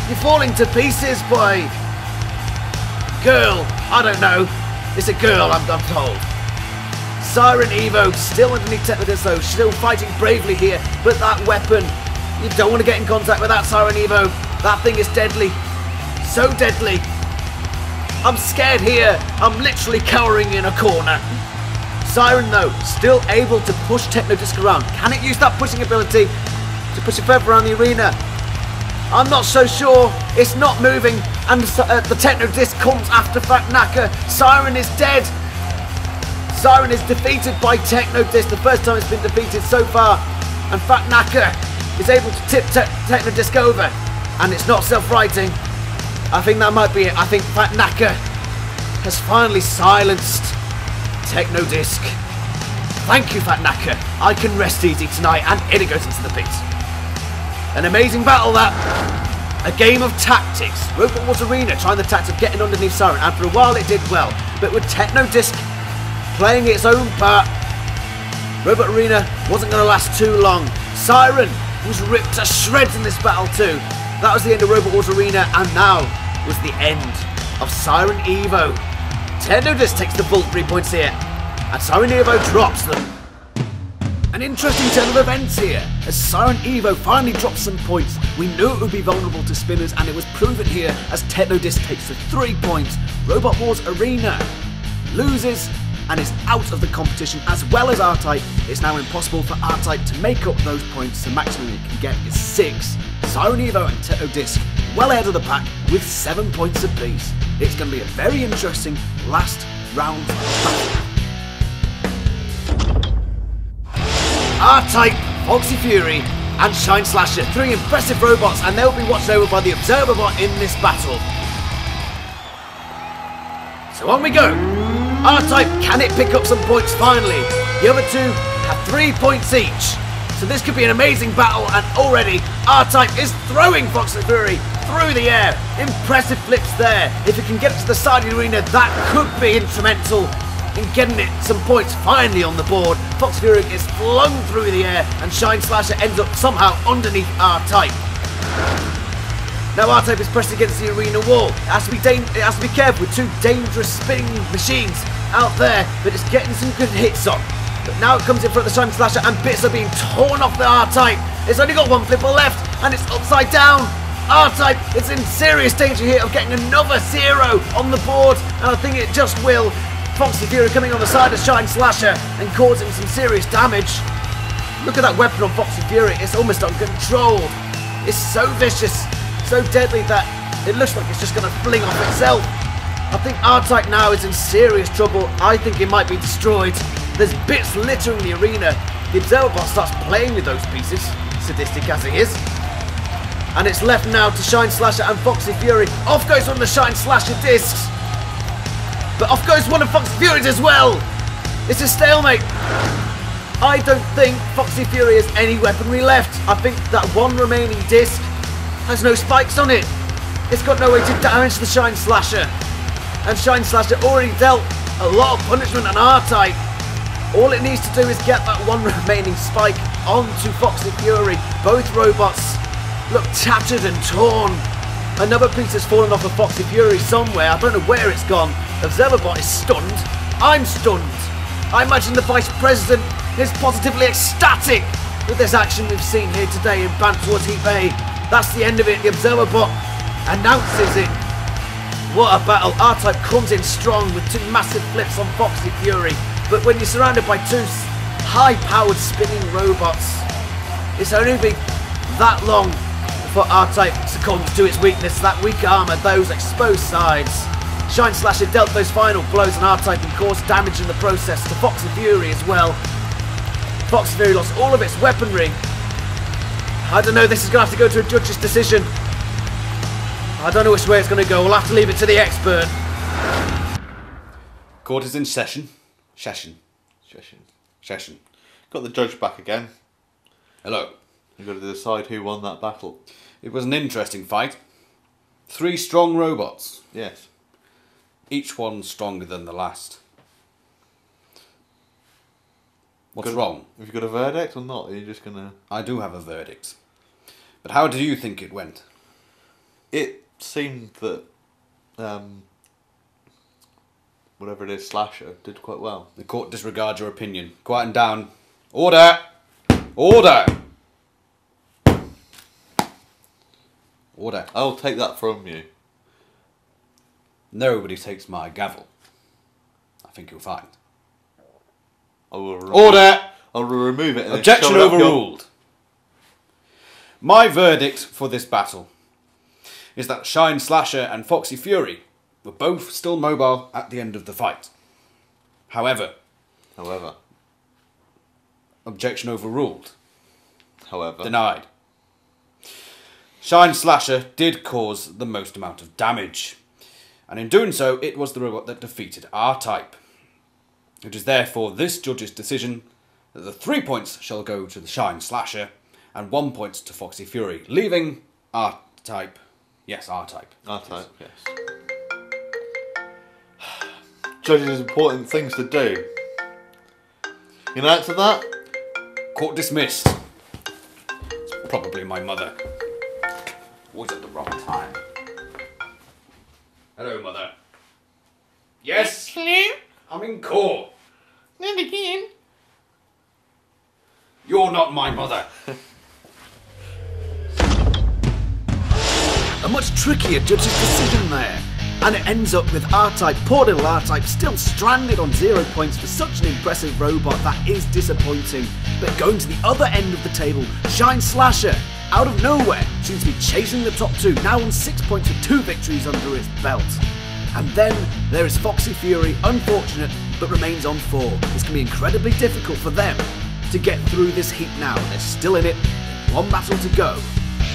you're falling to pieces, boy. Girl, I don't know. It's a girl, I'm told. Siren EVO still underneath Techno Disc though, still fighting bravely here, but that weapon, you don't want to get in contact with that Siren EVO. That thing is deadly. So deadly. I'm scared here. I'm literally cowering in a corner. Siren though, still able to push Techno Disc around. Can it use that pushing ability to push it further around the arena? I'm not so sure. It's not moving, and the Techno Disc comes after Fat Knacker. Siren is dead. Siren is defeated by Techno Disc, the first time it's been defeated so far, and Fat Knacker is able to tip Techno Disc over, and it's not self-righting. I think that might be it. I think Fat Knacker has finally silenced Techno Disc. Thank you, Fat Knacker. I can rest easy tonight, and in it goes into the pit. An amazing battle that. A game of tactics. Robot Wars Arena trying the tactics of getting underneath Siren, and for a while it did well. But with Techno Disc playing its own part, Robot Arena wasn't going to last too long. Siren was ripped to shreds in this battle too. That was the end of Robot Wars Arena, and now was the end of Siren EVO. Techno Disc takes the full 3 points here, and Siren EVO drops them. An interesting turn of events here, as Siren EVO finally drops some points. We knew it would be vulnerable to spinners, and it was proven here as Techno Disc takes the 3 points. Robot Wars Arena loses and is out of the competition, as well as R-Type. It's now impossible for R-Type to make up those points. The maximum it can get is 6. Siren EVO and Techno Disc well ahead of the pack with 7 points apiece. It's going to be a very interesting last round battle. R-Type, Foxy Fury and Shine Slasher, 3 impressive robots, and they'll be watched over by the Observer bot in this battle. So on we go. R-Type, can it pick up some points finally? The other 2 have 3 points each. So this could be an amazing battle, and already R-Type is throwing Foxy Fury through the air. Impressive flips there. If it can get to the side of the arena, that could be instrumental in getting it some points finally on the board. Foxy Fury is flung through the air, and Shine Slasher ends up somehow underneath R-Type. Now R-Type is pressed against the arena wall. It has to be careful with 2 dangerous spinning machines out there, but it's getting some good hits on. But now it comes in front of the Shine Slasher, and bits are being torn off the R-Type. It's only got 1 flipper left, and it's upside down. R-Type is in serious danger here of getting another 0 on the board, and I think it just will. Foxy Fury coming on the side of Shine Slasher and causing some serious damage. Look at that weapon on Foxy Fury, it's almost uncontrolled. It's so vicious, so deadly that it looks like it's just going to fling off itself. I think R-Type now is in serious trouble. I think it might be destroyed. There's bits littering the arena. The Observer Bot starts playing with those pieces, sadistic as it is. And it's left now to Shine Slasher and Foxy Fury. Off goes one of the Shine Slasher discs. But off goes one of Foxy Fury's as well. It's a stalemate. I don't think Foxy Fury has any weaponry left. I think that one remaining disc has no spikes on it. It's got no way to damage the Shine Slasher. And Shine Slasher already dealt a lot of punishment on R-Type. All it needs to do is get that one remaining spike onto Foxy Fury. Both robots look tattered and torn. Another piece has fallen off of Foxy Fury somewhere. I don't know where it's gone. Observerbot is stunned. I'm stunned. I imagine the Vice President is positively ecstatic with this action we've seen here today in Banter Wars Heap A. That's the end of it. The Observerbot announces it. What a battle. R-Type comes in strong with two massive flips on Foxy Fury. But when you're surrounded by two high-powered spinning robots, it's only been that long before R-Type succumbs to its weakness, that weak armour, those exposed sides. Shine Slasher dealt those final blows on R-Type and caused damage in the process to Foxy Fury as well. Foxy Fury lost all of its weaponry. I don't know, this is going to have to go to a judge's decision. I don't know which way it's going to go. We'll have to leave it to the expert.
Court is in session. Session.
Got the judge back again.
Hello.
You've got to decide who won that battle.
It was an interesting fight. 3 strong robots.
Yes.
Each one stronger than the last. What's wrong?
Have you got a verdict or not? Are you just going to...
I do have a verdict. But how do you think it went?
It seemed that... whatever it is, Slasher did quite well.
The court disregards your opinion. Quieten down. Order! Order! Order.
I'll take that from you.
Nobody takes my gavel. I think you'll find.
I will
Order!
I will remove it. And
Objection overruled. My verdict for this battle is that Shine Slasher and Foxy Fury were both still mobile at the end of the fight. However. Objection overruled. Denied. Shine Slasher did cause the most amount of damage, and in doing so, it was the robot that defeated R-Type. It is therefore this judge's decision that the 3 points shall go to the Shine Slasher, and 1 point to Foxy Fury, leaving R-Type. Yes, R-Type.
R-Type, yes. Judges important things to do. You know answer that?
Court dismissed. It's probably my mother. Always at the wrong time. Hello, Mother. Yes?
Hello?
I'm in court.
Not again.
You're not my mother.
A much trickier judge's decision there. And it ends up with R-Type, poor little R-Type, still stranded on 0 points for such an impressive robot. That is disappointing. But going to the other end of the table, Shine Slasher, out of nowhere, seems to be chasing the top 2, now on 6 points with 2 victories under his belt. And then there is Foxy Fury, unfortunate, but remains on 4. It's going to be incredibly difficult for them to get through this heap now. They're still in it, 1 battle to go.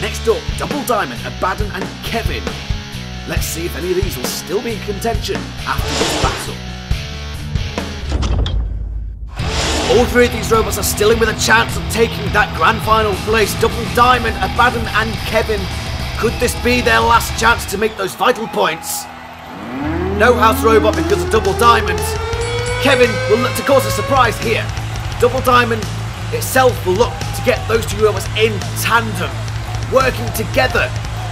Next up, Double Diamond, Abaddon and Kevin. Let's see if any of these will still be in contention after this battle. All 3 of these robots are still in with a chance of taking that grand final place. Double Diamond, Abaddon and Kevin. Could this be their last chance to make those vital points? No house robot because of Double Diamond. Kevin will look to cause a surprise here. Double Diamond itself will look to get those 2 robots in tandem, working together.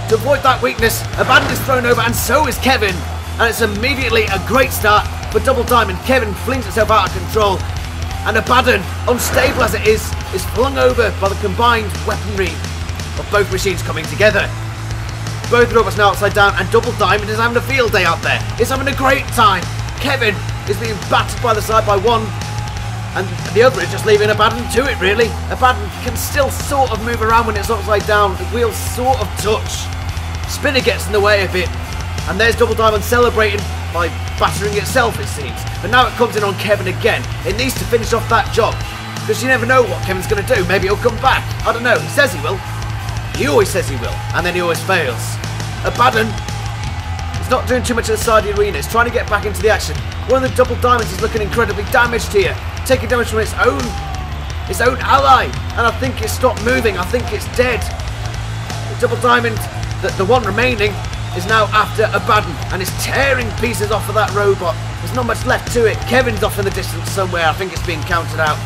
To avoid that weakness, Abaddon is thrown over and so is Kevin. And it's immediately a great start for Double Diamond. Kevin flings itself out of control. And Abaddon, unstable as it is flung over by the combined weaponry of both machines coming together. Both robots now upside down and Double Diamond is having a field day out there. It's having a great time. Kevin is being battered by the side by one. And the other is just leaving Abaddon to it, really. Abaddon can still sort of move around when it's upside down. The wheels sort of touch. Spinner gets in the way a bit. And there's Double Diamond celebrating
by battering itself, it seems. But now it comes in on Kevin again. It needs to finish off that job, because you never know what Kevin's going to do. Maybe he'll come back. I don't know. He says he will. He always says he will, and then he always fails. Abaddon is not doing too much of the side of the arena. It's trying to get back into the action. One of the double diamonds is looking incredibly damaged here, taking damage from its own ally, and I think it's stopped moving. I think it's dead. The double diamond, the one remaining, is now after Abaddon and is tearing pieces off of that robot. There's not much left to it. Kevin's off in the distance somewhere. I think it's being counted out.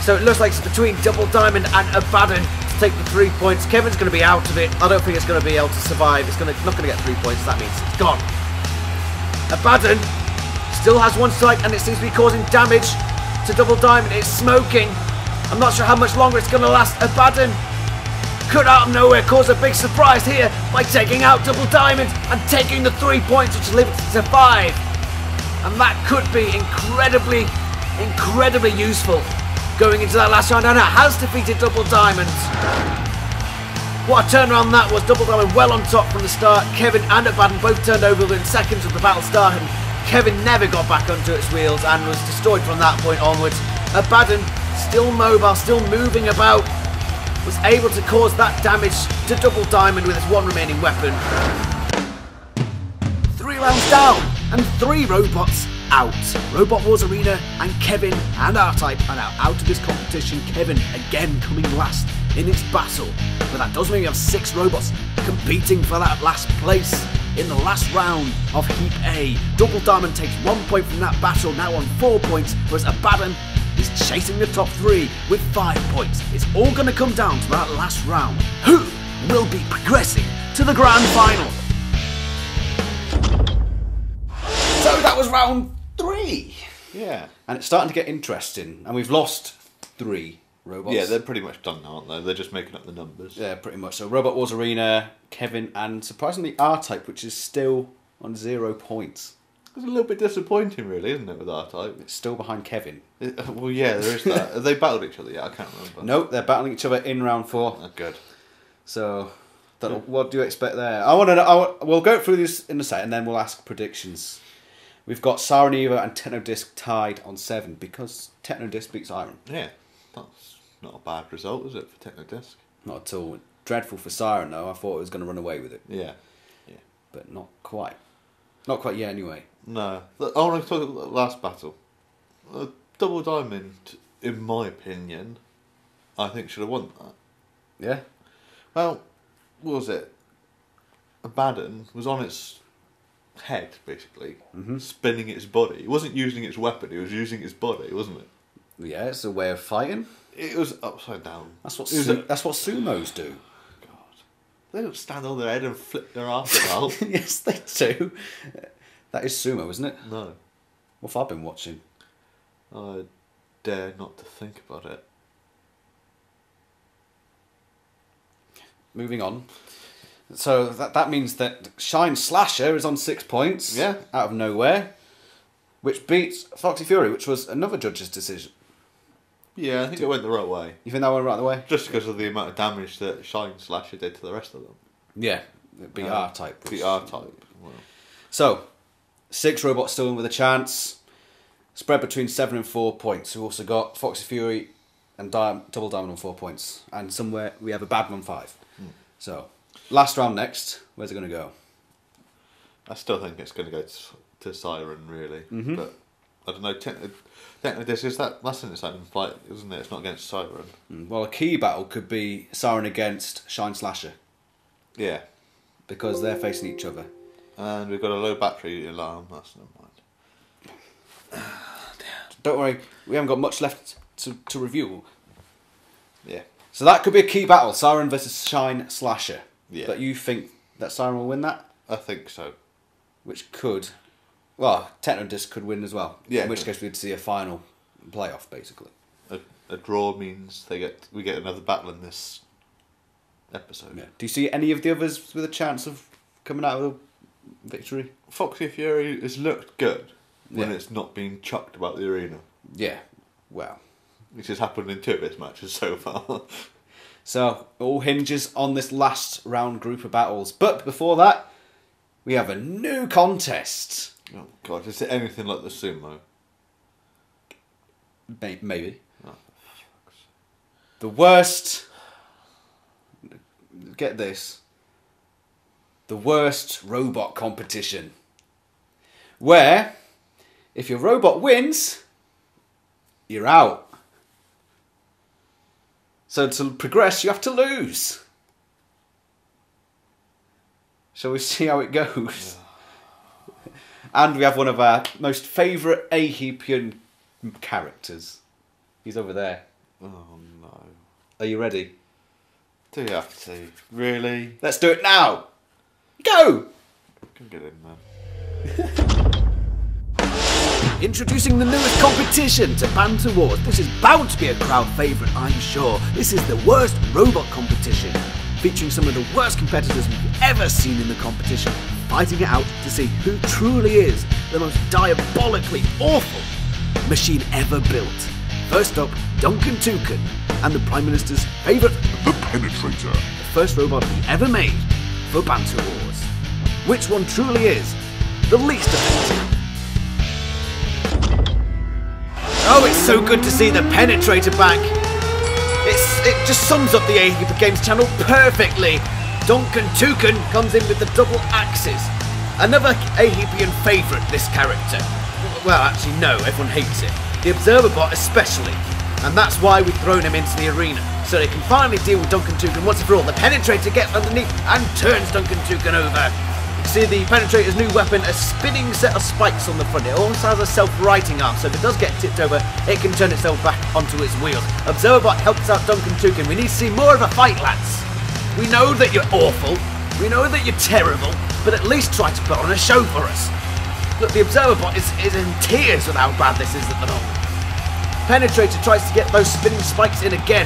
So it looks like it's between double diamond and Abaddon to take the 3 points. Kevin's going to be out of it. I don't think it's going to be able to survive. It's not going to get 3 points. That means it's gone. Abaddon still has one strike and it seems to be causing damage to double diamond. It's smoking. I'm not sure how much longer it's going to last. Abaddon could out of nowhere cause a big surprise here by taking out double diamond and taking the 3 points, which leaves it to 5. And that could be incredibly useful going into that last round, and it has defeated double diamond. What a turnaround that was. Double diamond well on top from the start. Kevin and Abaddon both turned over within seconds of the battle starting. Kevin never got back onto its wheels and was destroyed from that point onwards. Abaddon, still mobile, still moving about, was able to cause that damage to double diamond with its one remaining weapon. 3 rounds down and 3 robots out. Robot Wars Arena and Kevin and R-Type are now out of this competition. Kevin again coming last in its battle, but that does mean we have 6 robots competing for that last place in the last round of Heap A. Double Diamond takes 1 point from that battle, now on 4 points, whereas Abaddon is chasing the top 3 with 5 points. It's all going to come down to that last round. Who will be progressing to the grand final? So that was round 3.
Yeah.
And it's starting to get interesting. And we've lost 3 robots.
Yeah, they're pretty much done now, aren't they? They're just making up the numbers.
Yeah, pretty much. So Robot Wars Arena, Kevin, and surprisingly R-Type, which is still on 0 points.
It's a little bit disappointing, really, isn't it, with R-Type?
It's still behind Kevin.
Well, yeah, there is that. Have they battled each other? Yeah, I can't remember.
Nope, they're battling each other in round 4.
Oh, good.
So, what do you expect there? I want to know. We'll go through this in a set, and then we'll ask predictions. We've got Siren EVO and Technodisc tied on 7 because Technodisc beats Siren.
Yeah, that's not a bad result, is it, for Technodisc?
Not at all. Dreadful for Siren, though. I thought it was going to run away with it.
Yeah.
But not quite. Not quite yet, anyway.
No. I want to talk about the last battle. Double Diamond, in my opinion, I think should have won that.
Yeah?
Well, what was it? Abaddon was on its head, basically, spinning its body. It wasn't using its weapon, it was using its body, wasn't it?
Yeah, it's a way of fighting.
It was upside down.
That's what that's what sumos do.
God. They don't stand on their head and flip their arse about.
Yes, they do. That is sumo, isn't it?
No.
What have I been watching?
I dare not to think about it.
Moving on. So that means that Shine Slasher is on 6 points.
Yeah.
Out of nowhere. Which beats Foxy Fury, which was another judge's decision.
Yeah, I think it went the right way.
You think that went right the way?
Just because of the amount of damage that Shine Slasher did to the rest of them.
Yeah. It beat R-Type.
Beat R-Type. Well.
So, 6 robots still in with a chance. Spread between 7 and 4 points. We've also got Foxy Fury and Double Diamond on 4 points. And somewhere we have a bad one 5. So, last round next. Where's it going to go?
I still think it's going to go to Siren, really. But I don't know. Technodisc, that's in its own fight, isn't it? It's not against Siren.
Well, a key battle could be Siren against Shine Slasher.
Yeah.
Because they're facing each other.
And we've got a low battery alarm. That's never mind.
Don't worry, we haven't got much left to review.
Yeah.
So that could be a key battle, Siren versus Shine Slasher.
Yeah.
But you think that Siren will win that?
I think so.
Which could... Well, Technodisc could win as well.
Yeah.
In which case we'd see a final playoff, basically.
A draw means we get another battle in this episode.
Yeah. Do you see any of the others with a chance of coming out with a victory?
Foxy Fury has looked good when it's not been chucked about the arena.
Yeah. Well.
Which has happened in 2 of its matches so far.
So, it all hinges on this last round group of battles. But before that, we have a new contest.
Oh God, is it anything like the Sumo?
Maybe.
Oh.
The worst... Get this. The worst robot competition. Where, if your robot wins, you're out. So to progress, you have to lose. Shall we see how it goes? And we have one of our most favourite Heapian characters. He's over there.
Oh no.
Are you ready?
Do you have to? Really?
Let's do it now! Go!
Can get in there.
Introducing the newest competition to Banter Wars. This is bound to be a crowd favourite, I'm sure. This is the worst robot competition, featuring some of the worst competitors we've ever seen in the competition, fighting it out to see who truly is the most diabolically awful machine ever built. First up, Duncan Toucan, and the Prime Minister's favourite,
The Penetrator.
the first robot he ever made for Banter Wars. Which one truly is the least effective? Oh, it's so good to see the Penetrator back. It just sums up the Heap Games channel perfectly. Duncan Toucan comes in with the double axes. Another Heapian favourite, this character. Well, actually no, everyone hates it. The Observer Bot especially. And that's why we've thrown him into the arena, so they can finally deal with Duncan Toucan once and for all. The Penetrator gets underneath and turns Duncan Toucan over. You see the Penetrator's new weapon, a spinning set of spikes on the front. It also has a self-righting arm, so if it does get tipped over, it can turn itself back onto its wheels. Observer Bot helps out Duncan Toucan. We need to see more of a fight, lads. We know that you're awful, we know that you're terrible, but at least try to put on a show for us. Look, the Observer Bot is in tears with how bad this is at the moment. Penetrator tries to get those spinning spikes in again,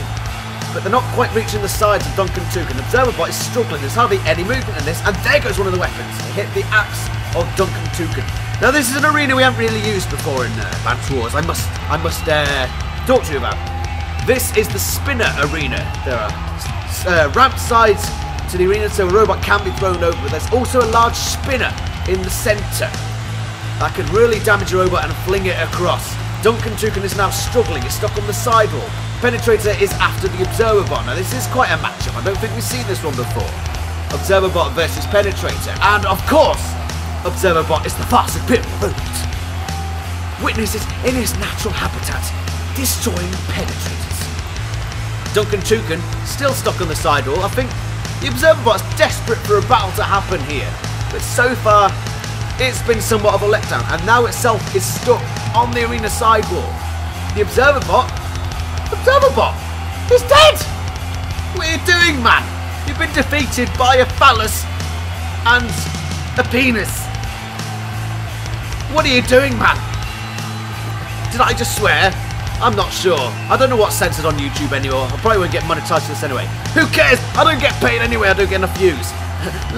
but they're not quite reaching the sides of Duncan Toucan. Observer Bot is struggling, there's hardly any movement in this, and there goes one of the weapons. It hit the axe of Duncan Toucan. Now this is an arena we haven't really used before in Banter Wars, I must talk to you about. This is the spinner arena. There are ramp sides to the arena so a robot can be thrown over, but there's also a large spinner in the centre that can really damage a robot and fling it across. Duncan Toucan is now struggling, he's stuck on the sidewall. Penetrator is after the Observer Bot. Now this is quite a matchup, I don't think we've seen this one before. Observer Bot versus Penetrator, and of course, Observer Bot is the fastest bit of the road. Witnesses in his natural habitat, destroying Penetrators. Duncan Toucan, still stuck on the sidewall. I think the Observer Bot is desperate for a battle to happen here, but so far, it's been somewhat of a letdown, and now itself is stuck on the arena sidewall. The Observer Bot is dead! What are you doing, man? You've been defeated by a phallus and a penis. What are you doing, man? Did I just swear? I'm not sure. I don't know what's censored on YouTube anymore. I probably won't get monetized for this anyway. Who cares? I don't get paid anyway. I don't get enough views.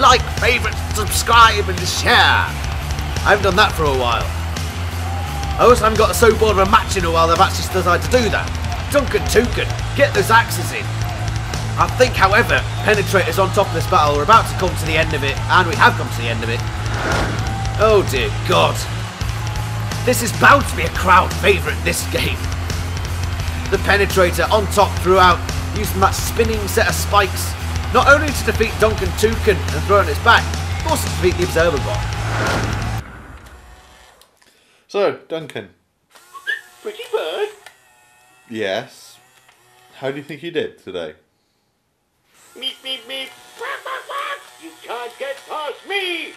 Like, favourite, subscribe and share. I haven't done that for a while. I also haven't got so bored of a match in a while that I've actually decided to do that. Duncan Toucan, get those axes in. I think, however, Penetrator's on top of this battle. We're about to come to the end of it, and we have come to the end of it. Oh dear God. This is bound to be a crowd favourite, this game. The Penetrator on top throughout, using that spinning set of spikes, not only to defeat Duncan Toucan and throw it on its back, but also to defeat the Observer Bot.
So, Duncan.
Pretty bird.
Yes. How do you think you did today?
Meep, meep, meep. Quack, quack, quack. You can't get past me.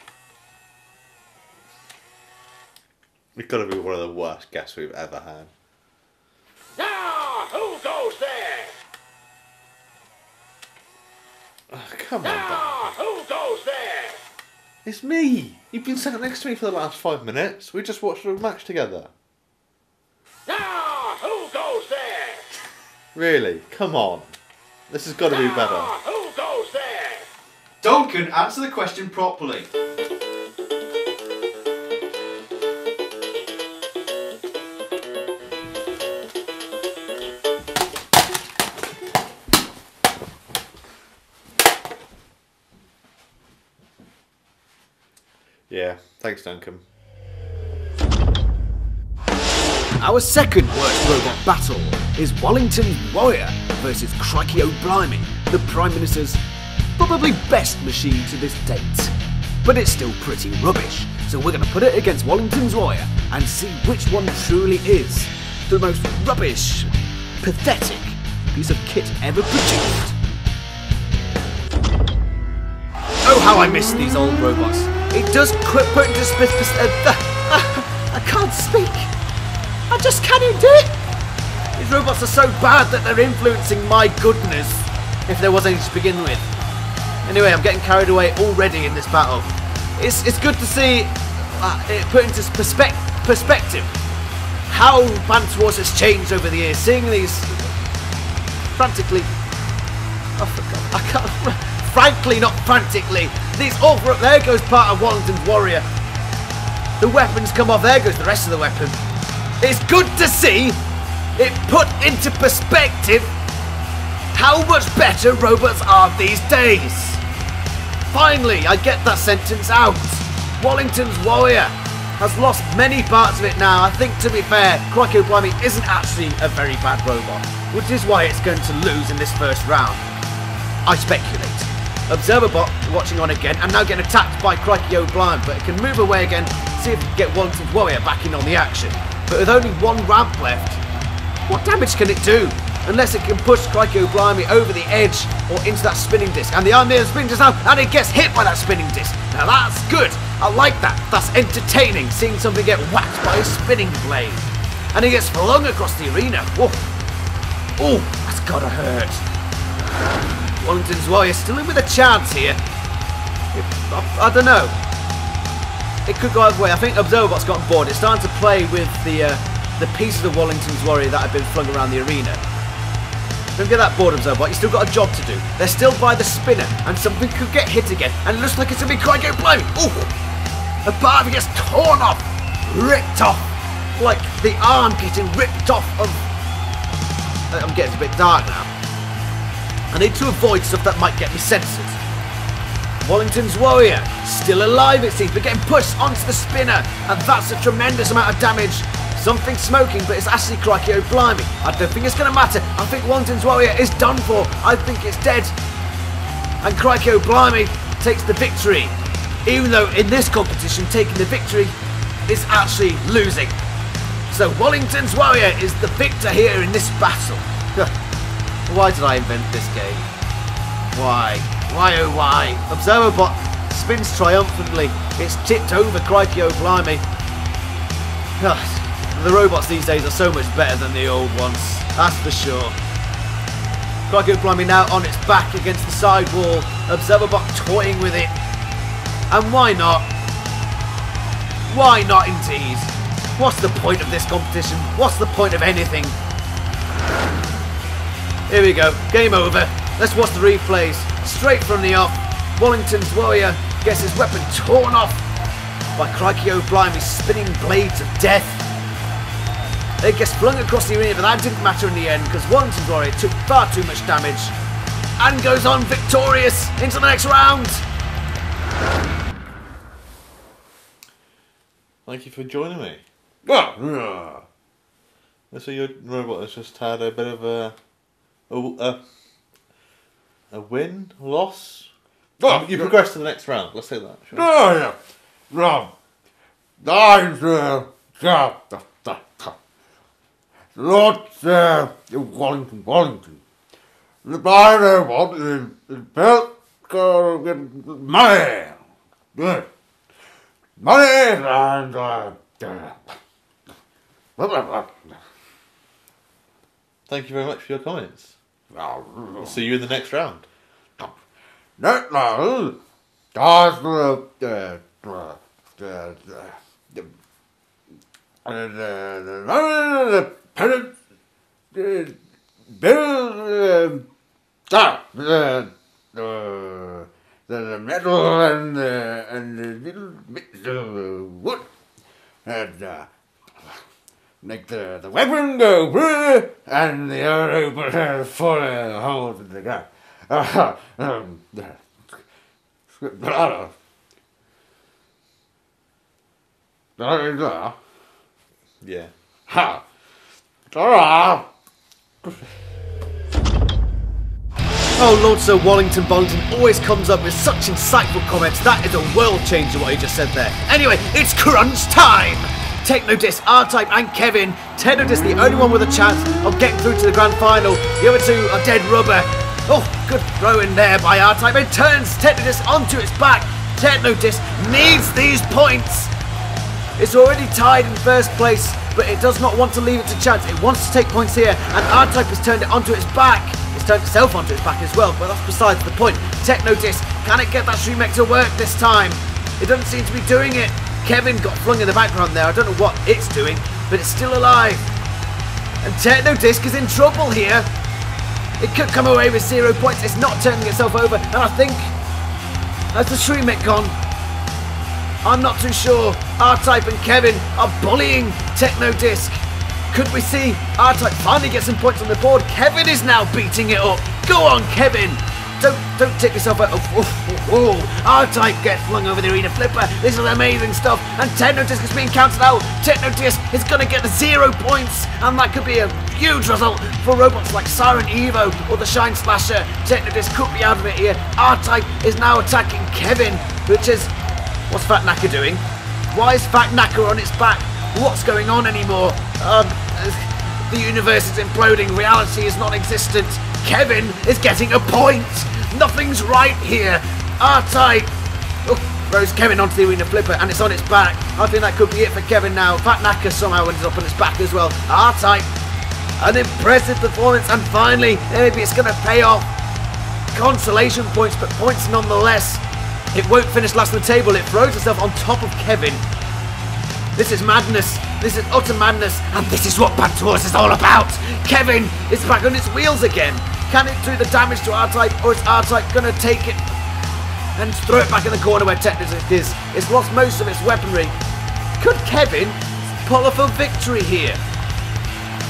You've got to be one of the worst guests we've ever had.
Now, who goes there?
Oh, come on, Duncan.
Now, who goes there?
It's me! You've been sat next to me for the last 5 minutes. We just watched a match together.
Now, who goes there?
Really? Come on. This has got to be better.
Now, who goes there?
Duncan, answer the question properly.
Yeah, thanks, Duncan.
Our second worst robot battle is Wallington's Warrior versus Crikey O'Blimey, the Prime Minister's probably best machine to this date. But it's still pretty rubbish, so we're going to put it against Wallington's Warrior and see which one truly is the most rubbish, pathetic piece of kit ever produced. Oh, how I miss these old robots. It does put into I can't speak. I just can't even do it. These robots are so bad that they're influencing my goodness, if there was any to begin with. Anyway, I'm getting carried away already in this battle. It's good to see it put into perspective how Banter Wars has changed over the years. Seeing these frantically... I forgot. I can't... Frankly, not frantically. These all... There goes part of Wallington's Warrior. The weapons come off. There goes the rest of the weapon. It's good to see it put into perspective how much better robots are these days. Finally, I get that sentence out. Wallington's Warrior has lost many parts of it now. I think, to be fair, Crikey O'Blimey isn't actually a very bad robot, which is why it's going to lose in this first round. I speculate. Observerbot watching on again and now getting attacked by Crikey O'Blimey, but it can move away again, see if it can get Wallington's Warrior back in on the action. But with only one ramp left, what damage can it do? Unless it can push Crikey O'Blimey over the edge or into that spinning disc. And the arm near the spinning disc now, and it gets hit by that spinning disc. Now that's good. I like that. That's entertaining, seeing something get whacked by a spinning blade. And he gets flung across the arena. Whoa. Oh, that's gotta hurt. Wallington's Warrior still in with a chance here. I don't know. It could go either way. I think Observerbot's gotten bored. It's starting to play with the pieces of Wallington's Warrior that have been flung around the arena. Don't get that bored, Observerbot. You've still got a job to do. They're still by the spinner, and something could get hit again. And it looks like it's going to be Crikey O'Blimey. Ooh! A part of it gets torn off, ripped off, like the arm getting ripped off of... I'm getting a bit dark now. I need to avoid stuff that might get me censored. Wallington's Warrior, still alive it seems, but getting pushed onto the spinner, and that's a tremendous amount of damage. Something smoking, but it's actually Crikey O'Blimey. I don't think it's going to matter. I think Wallington's Warrior is done for. I think it's dead. And Crikey O'Blimey takes the victory. Even though in this competition, taking the victory is actually losing. So Wallington's Warrior is the victor here in this battle. Why did I invent this game? Why? Why oh why? Observerbot spins triumphantly. It's tipped over Crikey O'Blimey. The robots these days are so much better than the old ones, that's for sure. Crikey O'Blimey now on its back against the side wall. Observerbot toying with it. And why not? Why not indeed? What's the point of this competition? What's the point of anything? Here we go, game over. Let's watch the replays. Straight from the off, Wallington's Warrior gets his weapon torn off by Crikey O'Blimey's spinning blades of death. It gets flung across the arena, but that didn't matter in the end because Wallington's Warrior took far too much damage and goes on victorious into the next round.
Thank you for joining me. So your robot has just had a bit of a win, loss. You progressed to the next round. Let's say that.
Wallington. The robot is built to get money. Good. Money and
Thank you very much for your comments. We'll see you in the next round.
Next round, the metal and the little bits of wood and make the weapon go and the other fall a hole in the ground.
Yeah.
Ha!
Oh, Lord Sir Wallington Bollington always comes up with such insightful comments. That is a world changer what he just said there. Anyway, it's crunch time! Technodisc, R-Type and Kevin. Technodisc the only one with a chance of getting through to the grand final. The other two are dead rubber. Oh, good throw in there by R-Type. It turns Technodisc onto its back. Technodisc needs these points. It's already tied in first place, but it does not want to leave it to chance. It wants to take points here, and R-Type has turned it onto its back. It's turned itself onto its back as well, but that's besides the point. Technodisc, can it get that stream mech to work this time? It doesn't seem to be doing it. Kevin got flung in the background there. I don't know what it's doing, but it's still alive. And Technodisc is in trouble here. It could come away with 0 points. It's not turning itself over, and I think has the stream mech gone? I'm not too sure. R-Type and Kevin are bullying Technodisc. Could we see R-Type finally get some points on the board? Kevin is now beating it up. Go on, Kevin. Don't take yourself out. Whoa. R-Type gets flung over the arena flipper. This is amazing stuff. And Technodisc is being counted out. Technodisc is going to get the 0 points. And that could be a huge result for robots like Siren EVO or the Shine Slasher. Technodisc could be out of it here. R-Type is now attacking Kevin, which is... What's Fat Knacker doing? Why is Fat Knacker on its back? What's going on anymore? The universe is imploding. Reality is non-existent. Kevin is getting a point. Nothing's right here. R-Type throws Kevin onto the arena flipper, and it's on its back. I think that could be it for Kevin now. Fat Knacker somehow ended up on its back as well. R-Type, an impressive performance, and finally, maybe it's going to pay off. Consolation points, but points nonetheless. It won't finish last on the table. It throws itself on top of Kevin. This is madness. This is utter madness. And this is what Banter Wars is all about. Kevin is back on its wheels again. Can it do the damage to R-Type, or is R-Type going to take it and throw it back in the corner where Technodisc is? It's lost most of its weaponry. Could Kevin pull off a victory here?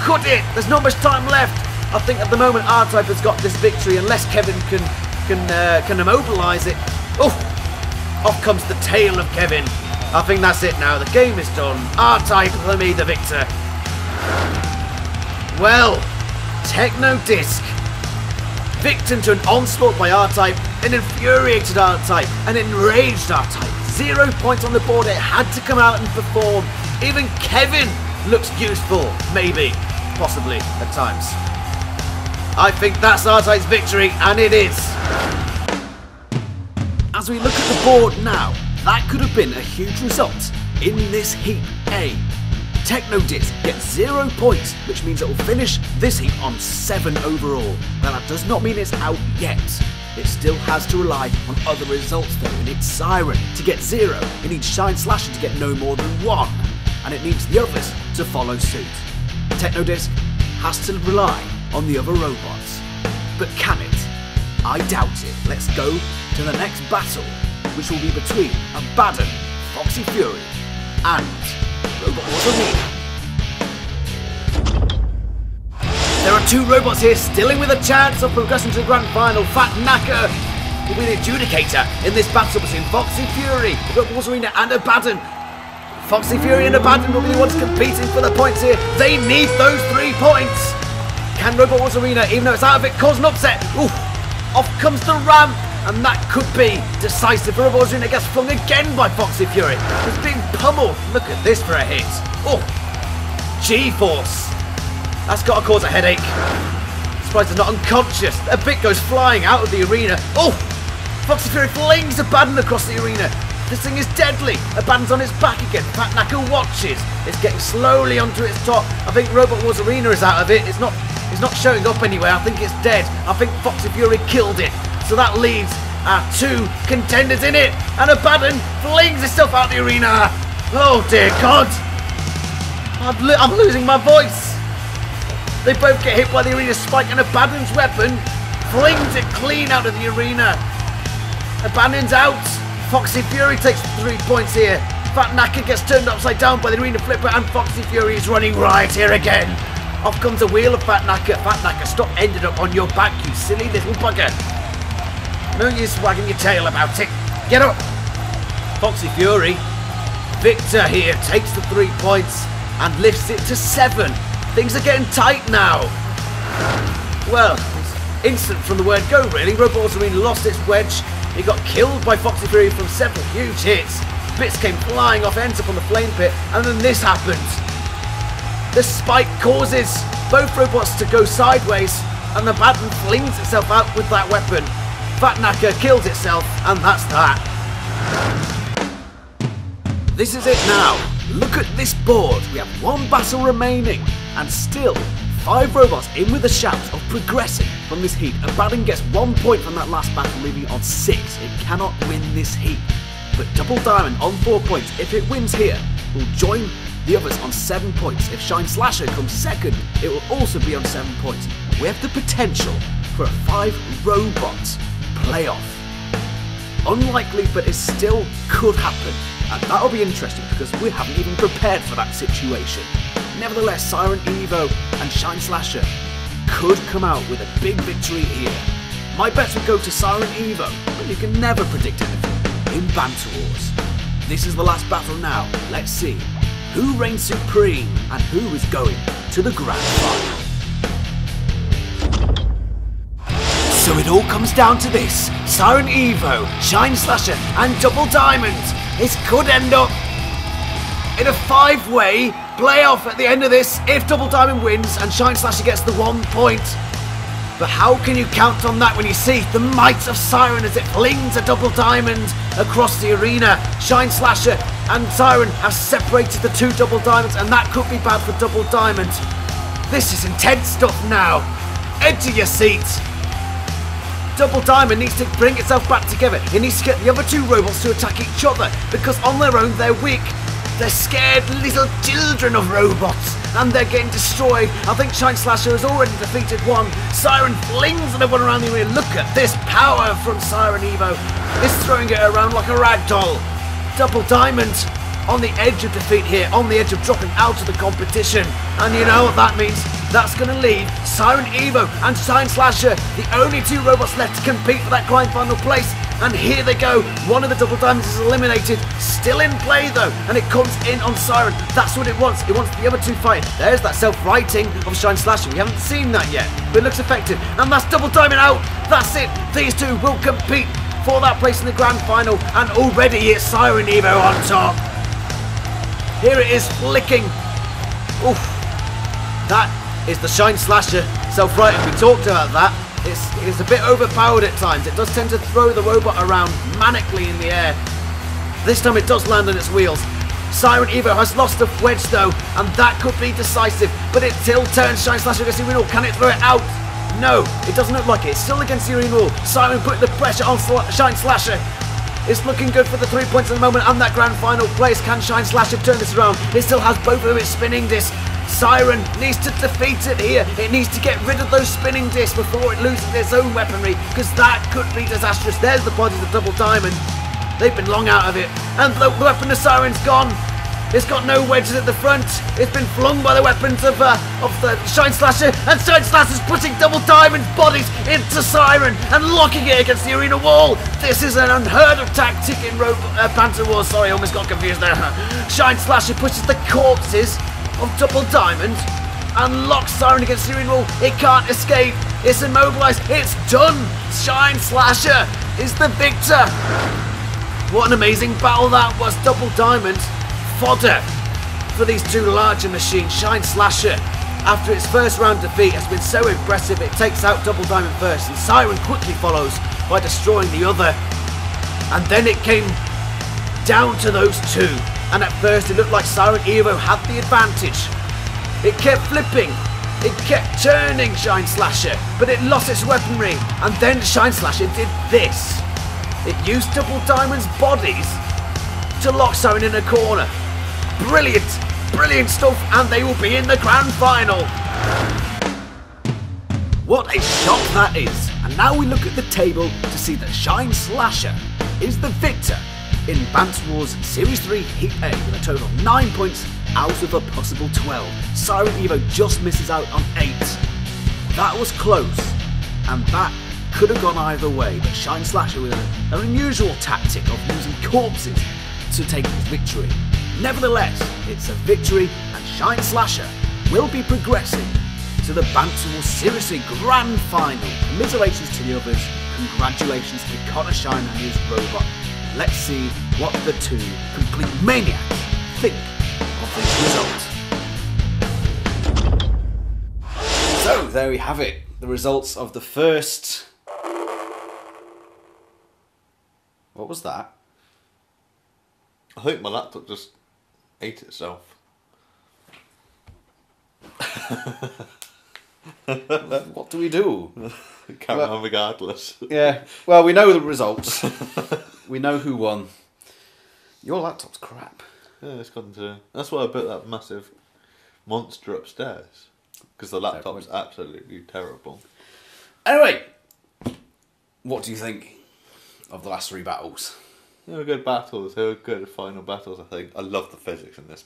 Could it? There's not much time left. I think at the moment R-Type has got this victory unless Kevin can immobilise it. Oh! Off comes the tail of Kevin. I think that's it now. The game is done. R-Type for me, the victor. Well, Technodisc, victim to an onslaught by R-Type, an infuriated R-Type, an enraged R-Type. 0 points on the board. It had to come out and perform. Even Kevin looks useful, maybe, possibly, at times. I think that's R-Type's victory, and it is. As we look at the board now, that could have been a huge result in this Heap A. Technodisc gets 0 points, which means it will finish this heap on 7 overall. Now that does not mean it's out yet. It still has to rely on other results though. It needs Siren to get 0, it needs Shine Slasher to get no more than 1, and it needs the others to follow suit. Technodisc has to rely on the other robots. But can it? I doubt it. Let's go to the next battle, which will be between Abaddon, Foxy Fury, and Robot Wars Arena. There are 2 robots here stilling with a chance of progressing to the grand final. Fat Knacker will be the adjudicator in this battle between Foxy Fury, Robot Wars Arena, and Abaddon. Foxy Fury and Abaddon will be the ones competing for the points here. They need those 3 points. Can Robot Wars Arena, even though it's out of it, cause an upset? Ooh, off comes the ramp, and that could be decisive. Robot Wars Arena gets flung again by Foxy Fury. He's being pummeled. Look at this for a hit. Oh, G-force. That's got to cause a headache. Surprised he's not unconscious. A bit goes flying out of the arena. Oh, Foxy Fury flings Abaddon across the arena. This thing is deadly. Abaddon's on its back again. Fat Knacker watches. It's getting slowly onto its top. I think Robot Wars Arena is out of it. It's not showing up anywhere. I think it's dead. I think Foxy Fury killed it. So that leaves our 2 contenders in it. And Abaddon flings itself out the arena. Oh dear God. I'm losing my voice. They both get hit by the arena spike, and Abaddon's weapon flings it clean out of the arena. Abaddon's out. Foxy Fury takes 3 points here. Fat Knacker gets turned upside down by the arena flipper, and Foxy Fury is running riot here again. Off comes a wheel of Fat Knacker. Fat Knacker, stop ending up on your back, you silly little bugger. No use wagging your tail about it. Get up. Foxy Fury, victor here, takes the 3 points and lifts it to 7.
Things are getting tight now. Well, it's instant from the word go, really. Robot Marine lost its wedge. He got killed by Foxy Fury from several huge hits. Bits came flying off, ends up on the flame pit, and then this happened. The spike causes both robots to go sideways, and the Baden flings itself out with that weapon. Fat Knacker kills itself, and that's that. This is it now. Look at this board. We have one battle remaining, and still 5 robots in with a shout of progressing from this heat. Abaddon gets 1 point from that last battle, leaving it on 6. It cannot win this heat. But Double Diamond on 4 points. If it wins here, will join the others on 7 points. If Shine Slasher comes second, it will also be on 7 points. We have the potential for a 5 robot playoff. Unlikely, but it still could happen. And that'll be interesting because we haven't even prepared for that situation. Nevertheless, Siren EVO and Shine Slasher could come out with a big victory here. My bets would go to Siren EVO, but you can never predict anything in Banter Wars. This is the last battle now. Let's see who reigns supreme and who is going to the grand final. So it all comes down to this. Siren EVO, Shine Slasher and Double Diamond. This could end up in a 5-way playoff at the end of this if Double Diamond wins and Shine Slasher gets the 1 point. But how can you count on that when you see the might of Siren as it flings a Double Diamond across the arena? Shine Slasher and Siren have separated the 2 Double Diamonds, and that could be bad for Double Diamond. This is intense stuff now. Edge of your seat. Double Diamond needs to bring itself back together. It needs to get the other 2 robots to attack each other, because on their own they're weak. They're scared little children of robots, and they're getting destroyed. I think Shine Slasher has already defeated one. Siren flings another one around the arena. Look at this power from Siren EVO. It's throwing it around like a rag doll. Double Diamond on the edge of defeat here, on the edge of dropping out of the competition. And you know what that means? That's going to leave Siren EVO and Shine Slasher, the only 2 robots left to compete for that grand final place. And here they go. One of the Double Diamonds is eliminated. Still in play though, and it comes in on Siren. That's what it wants. It wants the other 2 fighting. There's that self-righting of Shine Slasher. We haven't seen that yet, but it looks effective. And that's Double Diamond out. That's it. These 2 will compete for that place in the grand final, and already it's Siren EVO on top. Here it is flicking. Oof. That is the Shine Slasher self-righting. We talked about that. It's a bit overpowered at times. It does tend to throw the robot around manically in the air. This time it does land on its wheels. Siren EVO has lost a wedge though, and that could be decisive. But it still turns Shine Slasher against the arena wall. Can it throw it out? No, it doesn't look like it. It's still against the arena wall. Siren putting the pressure on Shine Slasher. It's looking good for the 3 points at the moment and that grand final place. Can Shine Slasher turn this around? It still has both of its spinning discs. Siren needs to defeat it here. It needs to get rid of those spinning discs before it loses its own weaponry, because that could be disastrous. There's the bodies of Double Diamond. They've been long out of it. And the weapon of Siren's gone. It's got no wedges at the front. It's been flung by the weapons of the Shine Slasher, and Shine Slasher's putting Double Diamond's bodies into Siren and locking it against the arena wall. This is an unheard of tactic in Banter Wars. Sorry, I almost got confused there. Shine Slasher pushes the corpses of Double Diamond and locks Siren against the arena wall. It can't escape. It's immobilized. It's done. Shine Slasher is the victor. What an amazing battle that was. Double Diamond fodder for these 2 larger machines. Shine Slasher, after its first round defeat, has been so impressive. It takes out Double Diamond first, and Siren quickly follows by destroying the other. And then it came down to those 2. And at first it looked like Siren EVO had the advantage. It kept flipping. It kept turning Shine Slasher, but it lost its weaponry. And then Shine Slasher did this. It used Double Diamond's bodies to lock Siren in a corner. Brilliant, brilliant stuff, and they will be in the grand final. What a shock that is. And now we look at the table to see that Shine Slasher is the victor in Banter Wars Series 3 Heap A with a total of 9 points out of a possible 12. Siren EVO just misses out on 8. That was close, and that could have gone either way, but Shine Slasher with an unusual tactic of using corpses to take his victory. Nevertheless, it's a victory, and Shine Slasher
will be progressing to the Banter Wars Seriously Grand Final. Commiserations to the others, congratulations to Connor Shine and his robot. Let's see what the two complete maniacs think of this result.
So, there we have it. The results of the first... What was that?
I think my laptop just ate itself.
What do we do?
Carry on regardless.
Yeah, well, we know the results. We know who won. Your laptop's crap.
Yeah, it's gone to... That's why I built that massive monster upstairs. Because the laptop's absolutely terrible.
Anyway, what do you think of the last 3 battles?
They were good battles. They were good final battles, I think. I love the physics in this.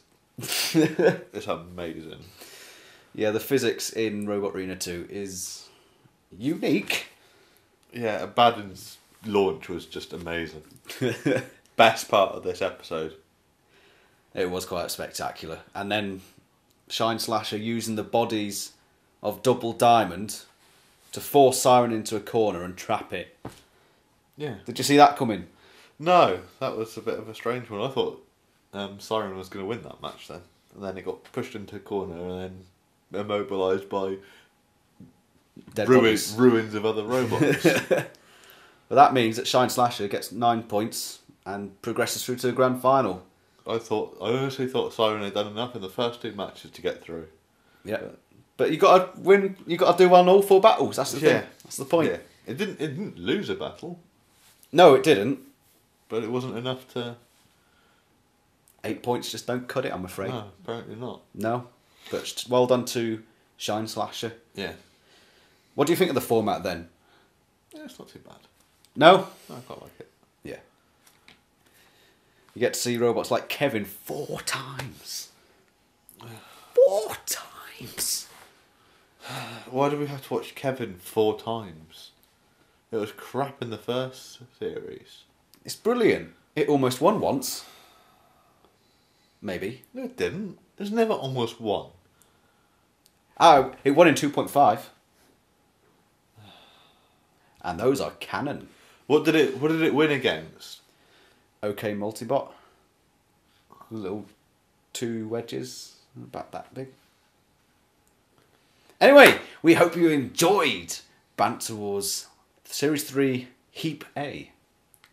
It's amazing.
Yeah, the physics in Robot Arena 2 is unique.
Yeah, Abaddon's launch was just amazing. Best part of this episode.
It was quite spectacular. And then Shine Slasher using the bodies of Double Diamond to force Siren into a corner and trap it.
Yeah.
Did you see that coming?
No, that was a bit of a strange one. I thought Siren was going to win that match then. And then it got pushed into a corner and then immobilised by ruins of other robots.
But that means that Shine Slasher gets 9 points and progresses through to the grand final.
I honestly thought Siren had done enough in the first 2 matches to get through.
Yeah. But you got to win. You got to do well in all 4 battles. That's the thing. That's the point.
Yeah. It didn't lose a battle.
No, it didn't.
But it wasn't enough to...
8 points just don't cut it, I'm afraid.
No, apparently not.
No. But well done to Shine Slasher.
Yeah.
What do you think of the format then?
Yeah, it's not too bad.
No?
I quite like it.
Yeah. You get to see robots like Kevin 4 times. 4 times!
Why do we have to watch Kevin 4 times? It was crap in the first series.
It's brilliant. It almost won once. Maybe.
No, it didn't. There's never almost won.
Oh, it won in 2.5. And those are canon.
What did it win against?
OK Multibot. Little 2 wedges. About that big. Anyway, we hope you enjoyed Banter Wars Series 3 Heap A.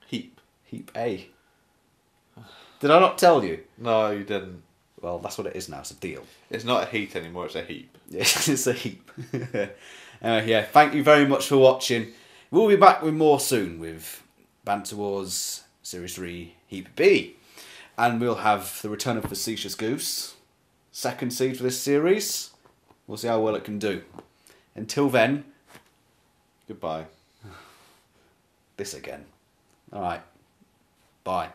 Heap.
Heap A. Did I not tell you?
No, you didn't.
Well, that's what it is now. It's a deal.
It's not a heat anymore, it's a heap.
Yes, it's a heap. Yeah, thank you very much for watching. We'll be back with more soon with Banter Wars Series 3 Heap B. And we'll have the return of Facetious Goose. 2nd seed for this series. We'll see how well it can do. Until then,
Goodbye.
this again. Alright. Bye.